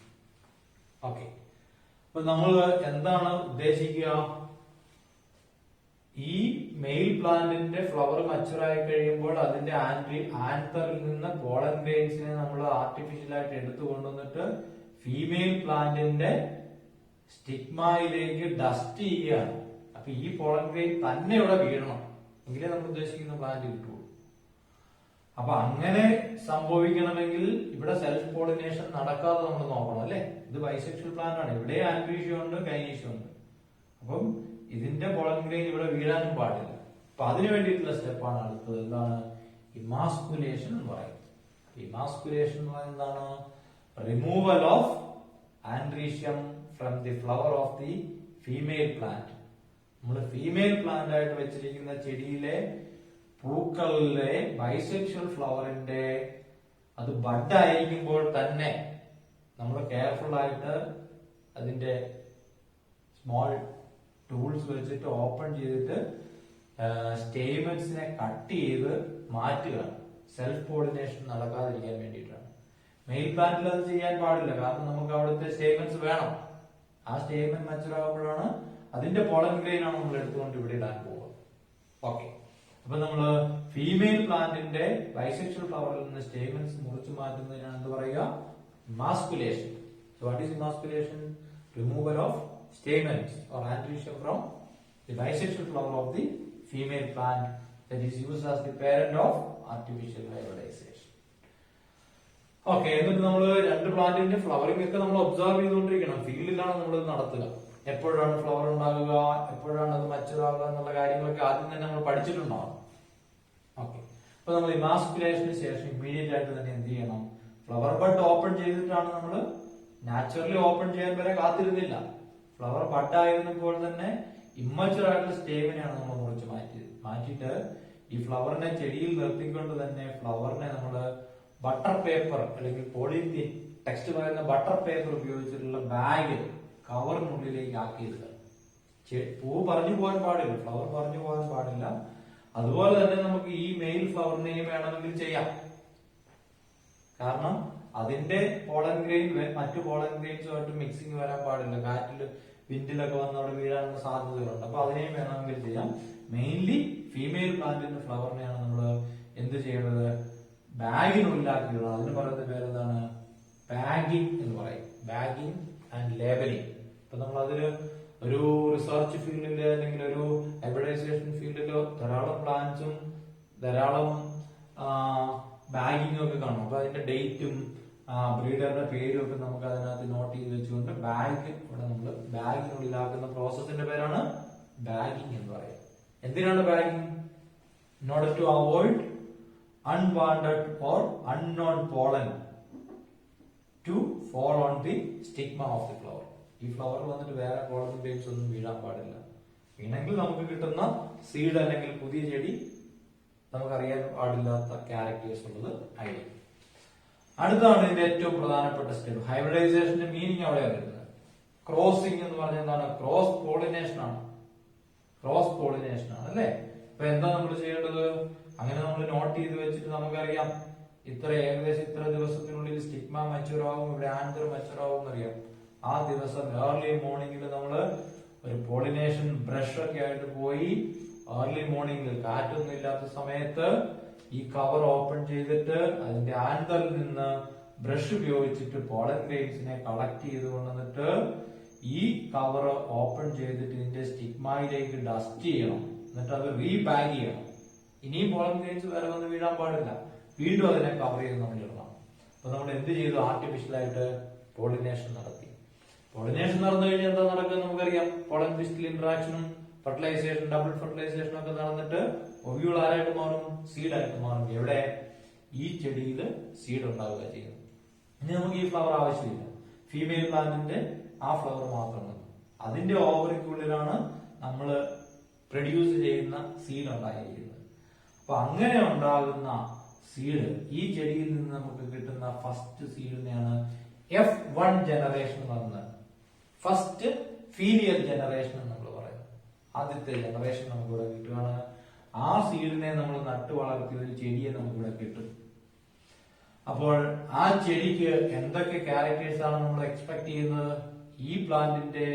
ഓക്കെ, അപ്പൊ നമ്മൾ എന്താണ് ഉദ്ദേശിക്കുക? ഈ മെയിൽ പ്ലാന്റിന്റെ ഫ്ലവർ മച്ചുറായി കഴിയുമ്പോൾ അതിന്റെ ആന്തറിൽ നിന്ന് പോളൻ ഗ്രെയിൻസിനെ നമ്മൾ ആർട്ടിഫിഷ്യൽ ആയിട്ട് എടുത്തു കൊണ്ടുവന്നിട്ട് ഫീമെയിൽ പ്ലാന്റിന്റെ സ്റ്റിഗ്മയിലേക്ക് ഡസ്റ്റ് ചെയ്യുകയാണ്. അപ്പൊ ഈ പോളൻ ഗ്രെയിൻ തന്നെ ഇവിടെ വീഴണം, എങ്കിലേ നമ്മൾ ഉദ്ദേശിക്കുന്ന പ്ലാന്റ് കിട്ടുള്ളൂ. അപ്പൊ അങ്ങനെ സംഭവിക്കണമെങ്കിൽ ഇവിടെ സെൽഫ് പോളിനേഷൻ നടക്കാതെ നമ്മൾ നോക്കണം അല്ലെ. ഇത് ബൈസെക്ഷൽ പ്ലാന്റ് ആണ്, ഇവിടെ ആൻഡ്രീഷ്യം ഉണ്ട് ഗൈനീഷ്യം ഉണ്ട്. അപ്പം ഇതിന്റെ പോളൻ ഗ്രെയിൻ ഇവിടെ വീഴാനും പാടില്ല. അപ്പൊ അതിനു വേണ്ടിയിട്ടുള്ള സ്റ്റെപ്പാണ് അടുത്തത്. എന്താണ്? ഇമാസ്കുലേഷൻ എന്ന് പറയുന്നത്. ഇമാസ്കുലേഷൻ എന്ന് പറയുന്നത് എന്താണ്? Removal of androecium from the flower of the female plant. നമ്മൾ ഫീമെയിൽ പ്ലാന്റ് ആയിട്ട് വെച്ചിരിക്കുന്ന ചെടിയിലെ പൂക്കളിലെ ബൈസെക്ഷൽ ഫ്ലവറിന്റെ അത് ബഡ് ആയിരിക്കുമ്പോൾ തന്നെ നമ്മൾ കെയർഫുൾ ആയിട്ട് അതിന്റെ സ്മോൾ ടൂൾസ് വെച്ചിട്ട് ഓപ്പൺ ചെയ്തിട്ട് സ്റ്റേമെൻസിനെ കട്ട് ചെയ്ത് മാറ്റുക, സെൽഫ് പോളിനേഷൻ നടക്കാതിരിക്കാൻ വേണ്ടിയിട്ടാണ്. മെയിൽ പ്ലാന്റിൽ അത് ചെയ്യാൻ പാടില്ല, കാരണം നമുക്ക് അവിടുത്തെ സ്റ്റേമെന്റ്സ് വേണം. ആ സ്റ്റേമെന്റ് മച്ചുർ ആകുമ്പോഴാണ് അതിന്റെ പോളൻ ഗ്രെയിൻ ആണ് നമ്മൾ എടുത്തുകൊണ്ട് ഇവിടെ ഇടാൻ പോവുക. ഓക്കെ, അപ്പൊ നമ്മള് ഫീമെയിൽ പ്ലാന്റിന്റെ ബൈസെക്ഷൽ ഫ്ലവറിൽ നിന്ന് സ്റ്റേമെന്റ്സ് മുറിച്ചു മാറ്റുന്നതിനാണ് എന്ത് പറയുക? Emasculation. So what is emasculation? Removal of stamens or androecium from the bisexual flower of the female plant that is used as the parent of artificial hybridization. Okay, എന്നിട്ട് നമ്മൾ രണ്ട് പ്ലാന്റിന്റെ ഫ്ലവറിംഗ് ഒക്കെ നമ്മൾ ഒബ്സർവ് ചെയ്തുകൊണ്ടിരിക്കണം. ഫീൽഡിലാണ് നമ്മൾ നടത്തുക. എപ്പോഴാണ് ഫ്ലവർ ഉണ്ടാകുക, എപ്പോഴാണ് അത് മച്ചുർ ആവുക എന്നുള്ള കാര്യങ്ങളൊക്കെ ആദ്യം തന്നെ നമ്മൾ പഠിച്ചിട്ടുണ്ടാവും. ഓക്കെ, അപ്പൊ നമ്മൾ ഇമാസ്കുലേഷന് ശേഷം ഇമ്മീഡിയറ്റ് ആയിട്ട് തന്നെ എന്ത് ചെയ്യണം? ഫ്ലവർ ബഡ് ഓപ്പൺ ചെയ്തിട്ടാണ് നമ്മൾ, നാച്ചുറലി ഓപ്പൺ ചെയ്യാൻ വരെ കാത്തിരുന്നില്ല. ഫ്ലവർ ബഡ് ആയിരുന്നപ്പോൾ തന്നെ ഇമ്മച്ചുർ ആയിട്ടുള്ള സ്റ്റേമിനെയാണ് നമ്മൾ മുറിച്ച് മാറ്റിയിട്ട് ഈ ഫ്ലവറിനെ ചെടിയിൽ നിർത്തിക്കൊണ്ട് തന്നെ ഫ്ലവറിനെ നമ്മൾ ബട്ടർ പേപ്പർ അല്ലെങ്കിൽ പോളിത്തീൻ ടെക്സ്റ്റ് പറയുന്ന ബട്ടർ പേപ്പർ ഉപയോഗിച്ചിട്ടുള്ള ബാഗ് കവറിനുള്ളിലേക്ക് ആക്കിയത്. പൂ പറഞ്ഞു പോകാൻ പാടില്ല, ഫ്ലവർ പറഞ്ഞു പോകാൻ പാടില്ല. അതുപോലെ തന്നെ നമുക്ക് ഈ മെയിൽ ഫ്ലവറിനെയും വേണമെങ്കിൽ ചെയ്യാം. കാരണം അതിന്റെ പോളൻ ഗ്രെയിൻ മറ്റു പോളൻ ഗ്രെയിൻസുമായിട്ട് മിക്സിങ് വരാൻ പാടില്ല. കാറ്റിൽ വിൻഡിലൊക്കെ വന്ന് അവിടെ വീഴാനുള്ള സാധ്യതകളുണ്ട്. അപ്പൊ അതിനെയും വേണമെങ്കിൽ ചെയ്യാം. മെയിൻലി ഫീമെയിൽ പ്ലാന്റിന്റെ ഫ്ലവറിനെയാണ് നമ്മൾ എന്ത് ചെയ്യേണ്ടത്? ബാഗിനുള്ളിലാക്കിയിടണം. അതിന് പറയുന്ന പേരെന്താണ്? ബാഗിങ് എന്ന് പറയും. Bagging and labelling. ഇപ്പൊ നമ്മൾ അതില് ഒരു റിസർച്ച് ഫീൽഡില് അല്ലെങ്കിൽ ഒരു ഹൈബ്രിഡൈസേഷൻ ഫീൽഡിലോ ധാരാളം പ്ലാന്റ്സും ധാരാളം ബാഗിങ്ങും ഒക്കെ കാണും. അപ്പൊ അതിന്റെ ഡേറ്റും ബ്രീഡറുടെ പേരും ഒക്കെ നമുക്ക് അതിനകത്ത് നോട്ട് ചെയ്ത് വെച്ചുകൊണ്ട് ബാഗ് ഇവിടെ നമ്മൾ ബാഗിനുള്ളിലാക്കുന്ന പ്രോസസ്സിന്റെ പേരാണ് ബാഗിങ് എന്ന് പറയുന്നത്. എന്തിനാണ് bagging? In order to avoid unwanted or unknown pollen to fall on the stigma of the flower. ഈ ഫ്ലവർ വന്നിട്ട് വേറെ പോളൻ ഗ്രേപ്സ് ഒന്നും വീഴാൻ പാടില്ല. വീണെങ്കിൽ നമുക്ക് കിട്ടുന്ന സീഡ് അല്ലെങ്കിൽ പുതിയ ചെടി നമുക്കറിയാൻ പാടില്ലാത്ത ക്യാരക്ടേഴ്സ് ഉള്ളത് ആയിരിക്കും. അടുത്താണ് ഇതിന്റെ ഏറ്റവും പ്രധാനപ്പെട്ട സ്റ്റെപ്പ്. ഹൈബ്രിഡൈസേഷന്റെ മീനിങ് അവിടെയാണ് വരുന്നത്. ക്രോസിംഗ് എന്ന് പറഞ്ഞാൽ എന്താണ്? ക്രോസ് പോളിനേഷൻ ആണ്. ക്രോസ് പോളിനേഷൻ ആണ് അല്ലെ? അപ്പൊ എന്താ നമ്മൾ ചെയ്യേണ്ടത്? അങ്ങനെ നമ്മൾ നോട്ട് ചെയ്ത് വെച്ചിട്ട് നമുക്കറിയാം ഏകദേശം ഇത്ര ദിവസത്തിനുള്ളിൽ സ്റ്റിഗ്മ മച്ചുർ ആവും, ഇവിടെ ആന്തർ മച്ചുർ ആവും എന്നറിയാം. ആ ദിവസം ഏർലി മോർണിംഗിൽ നമ്മള് ഒരു പോളിനേഷൻ ബ്രഷ് ഒക്കെ ആയിട്ട് പോയി ഏർലി മോർണിംഗിൽ കാറ്റൊന്നും ഇല്ലാത്ത സമയത്ത് ഈ കവർ ഓപ്പൺ ചെയ്തിട്ട് അതിന്റെ ആന്തറിൽ നിന്ന് ബ്രഷ് ഉപയോഗിച്ചിട്ട് പോളൻ ഗ്രെയിൻസിനെ കളക്ട് ചെയ്ത് കൊണ്ടുവന്നിട്ട് ഈ കവർ ഓപ്പൺ ചെയ്തിട്ട് ഇതിന്റെ സ്റ്റിഗ്മയിലേക്ക് ഡസ്റ്റ് ചെയ്യണം. എന്നിട്ട് അത് റീബാഗ് ചെയ്യണം. ഇനിയും പോളൻ ഗ്രെയിൻസ് വേറെ വന്ന് വീഴാൻ പാടില്ല. വീണ്ടും അതിനെ കവർ ചെയ്ത് നമ്മൾ ഇടണം. അപ്പൊ നമ്മൾ എന്ത് ചെയ്തു? ആർട്ടിഫിഷ്യലായിട്ട് പോളിനേഷൻ നടത്തി. പോളിനേഷൻ നടന്നു കഴിഞ്ഞാൽ എന്താ നടക്കുക നമുക്കറിയാം. പോളൻ പിസ്റ്റൽ ഇന്ററാക്ഷനും ഫെർട്ടിലൈസേഷൻ, ഡബിൾ ഫെർട്ടിലൈസേഷൻ ഒക്കെ നടന്നിട്ട് ഒവ്യൂൾ ആരായിട്ട് മാറും? സീഡായിട്ട് മാറും. എവിടെ? ഈ ചെടിയിൽ സീഡ് ഉണ്ടാവുക ചെയ്യുന്നു. ഇനി നമുക്ക് ഈ ഫ്ലവർ ആവശ്യമില്ല. ഫീമെയിൽ പ്ലാന്റിന്റെ ആ ഫ്ലവർ മാത്രം മതി. അതിന്റെ ഓവറിക്കുള്ളിലാണ് നമ്മൾ പ്രൊഡ്യൂസ് ചെയ്യുന്ന സീഡ് ഉണ്ടായിരിക്കുന്നത്. അപ്പൊ അങ്ങനെ ഉണ്ടാകുന്ന സീഡ്, ഈ ചെടിയിൽ നിന്ന് നമുക്ക് കിട്ടുന്ന ഫസ്റ്റ് സീഡിനെയാണ് F1 ജനറേഷൻ എന്ന്. ഫസ്റ്റ് ഫീലിയൽ ജനറേഷൻ നമ്മൾ പറയുന്നത്. ആദ്യത്തെ ജനറേഷൻ നമുക്കിവിടെ കിട്ടുകയാണ്. ആ സീഡിനെ നമ്മൾ നട്ടു വളർത്തിയ ഒരു ചെടിയെ നമുക്കിവിടെ കിട്ടും. അപ്പോൾ ആ ചെടിക്ക് എന്തൊക്കെ ക്യാരക്ടേഴ്സ് ആണ് നമ്മൾ എക്സ്പെക്ട് ചെയ്യുന്നത്? ഈ പ്ലാന്റിന്റെ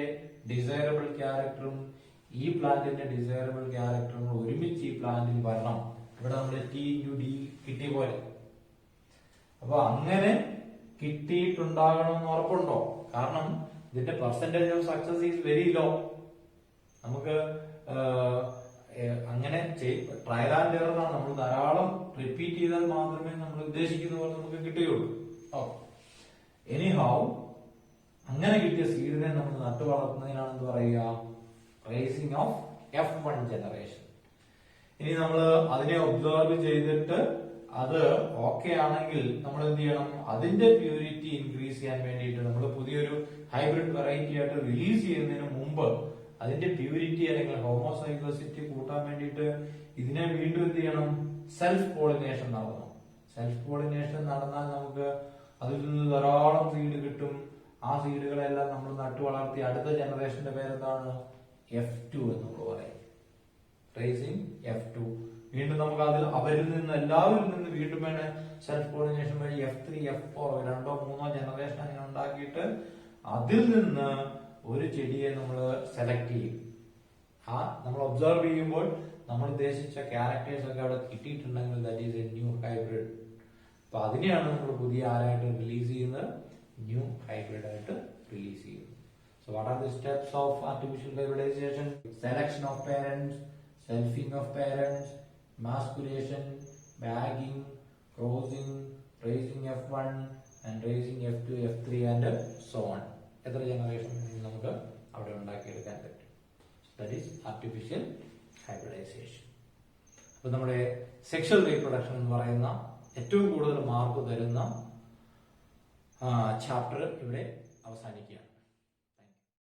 ഡിസൈറബിൾ ക്യാരക്ടറും ഈ പ്ലാന്റിന്റെ ഡിസൈറബിൾ ക്യാരക്ടറും ഒരുമിച്ച് ഈ പ്ലാന്റിൽ വരണം. ഇവിടെ നമ്മൾ T/D കിട്ടിയ പോലെ. അപ്പൊ അങ്ങനെ കിട്ടിയിട്ടുണ്ടാകണമെന്ന് ഉറപ്പുണ്ടോ? കാരണം ഇതിന്റെ percentage of success is very low. നമുക്ക് അങ്ങനെ ട്രയൽ ആൻഡ് എറർ ആണ്. നമ്മൾ ധാരാളം റിപ്പീറ്റ് ചെയ്താൽ മാത്രമേ നമ്മൾ ഉദ്ദേശിക്കുന്ന പോലെ നമുക്ക് കിട്ടുകയുള്ളൂ. എനിഹൗ അങ്ങനെ കിട്ടിയ സീഡിനെ നമ്മൾ നട്ടു വളർത്തുന്നതിനാണ് എന്ത് പറയുക? Racing of F1 generation. ഇനി നമ്മൾ അതിനെ ഒബ്സർവ് ചെയ്തിട്ട് അത് ഓക്കെ ആണെങ്കിൽ നമ്മൾ എന്ത് ചെയ്യണം? അതിന്റെ പ്യൂരിറ്റി ഇൻക്രീസ് ചെയ്യാൻ വേണ്ടിയിട്ട് നമ്മൾ പുതിയൊരു ഹൈബ്രിഡ് വെറൈറ്റി ആയിട്ട് റിലീസ് ചെയ്യുന്നതിന് മുമ്പ് അതിന്റെ പ്യൂരിറ്റി അല്ലെങ്കിൽ ഹോമോസൈഗോസിറ്റി കൂട്ടാൻ വേണ്ടിയിട്ട് ഇതിനെ വീണ്ടും എന്ത് ചെയ്യണം? സെൽഫ് പോളിനേഷൻ നടത്തണം. സെൽഫ് പോളിനേഷൻ നടന്നാൽ നമുക്ക് അതിൽ നിന്ന് ധാരാളം സീഡ് കിട്ടും. ആ സീഡുകളെല്ലാം നമ്മൾ നട്ടു വളർത്തി അടുത്ത ജനറേഷന്റെ പേരെന്താണ്? F2 എന്ന് പറയും. റേസിംഗ് F2 വീണ്ടും നമുക്ക് അതിൽ അവരിൽ നിന്ന് എല്ലാവരിൽ നിന്ന് വീണ്ടും വേണേ സെൽഫ് പോളിനേഷൻ വഴി F3 F4 രണ്ടോ മൂന്നോ ജനറേഷൻ അങ്ങനെ ഉണ്ടാക്കിയിട്ട് അതിൽ നിന്ന് ഒരു ചെടിയെ നമ്മൾ സെലക്ട് ചെയ്യും. ആ നമ്മൾ ഒബ്സർവ് ചെയ്യുമ്പോൾ നമ്മൾ ഉദ്ദേശിച്ച ക്യാരക്ടേഴ്സ് ഒക്കെ അവിടെ കിട്ടിയിട്ടുണ്ടെങ്കിൽ that is a new hybrid. അപ്പൊ അതിനെയാണ് നമ്മൾ പുതിയ ആരായിട്ട് റിലീസ് ചെയ്യുന്നത്, ന്യൂ ഹൈബ്രിഡ് ആയിട്ട് റിലീസ് ചെയ്യുന്നത്. So what are the steps of artificial hybridization? Selection of parents, selfing of parents, masculation, bagging, crossing, raising F1 and raising F2, F3 and so on. എത്ര generation നമുക്ക് അവിടെ ഉണ്ടാക്കിയെടുക്കാൻ പറ്റും. That is artificial hybridization. അപ്പൊ നമ്മുടെ sexual reproduction എന്ന് പറയുന്ന ഏറ്റവും കൂടുതൽ മാർക്ക് തരുന്ന ചാപ്റ്റർ ഇവിടെ അവസാനിക്കുകയാണ്.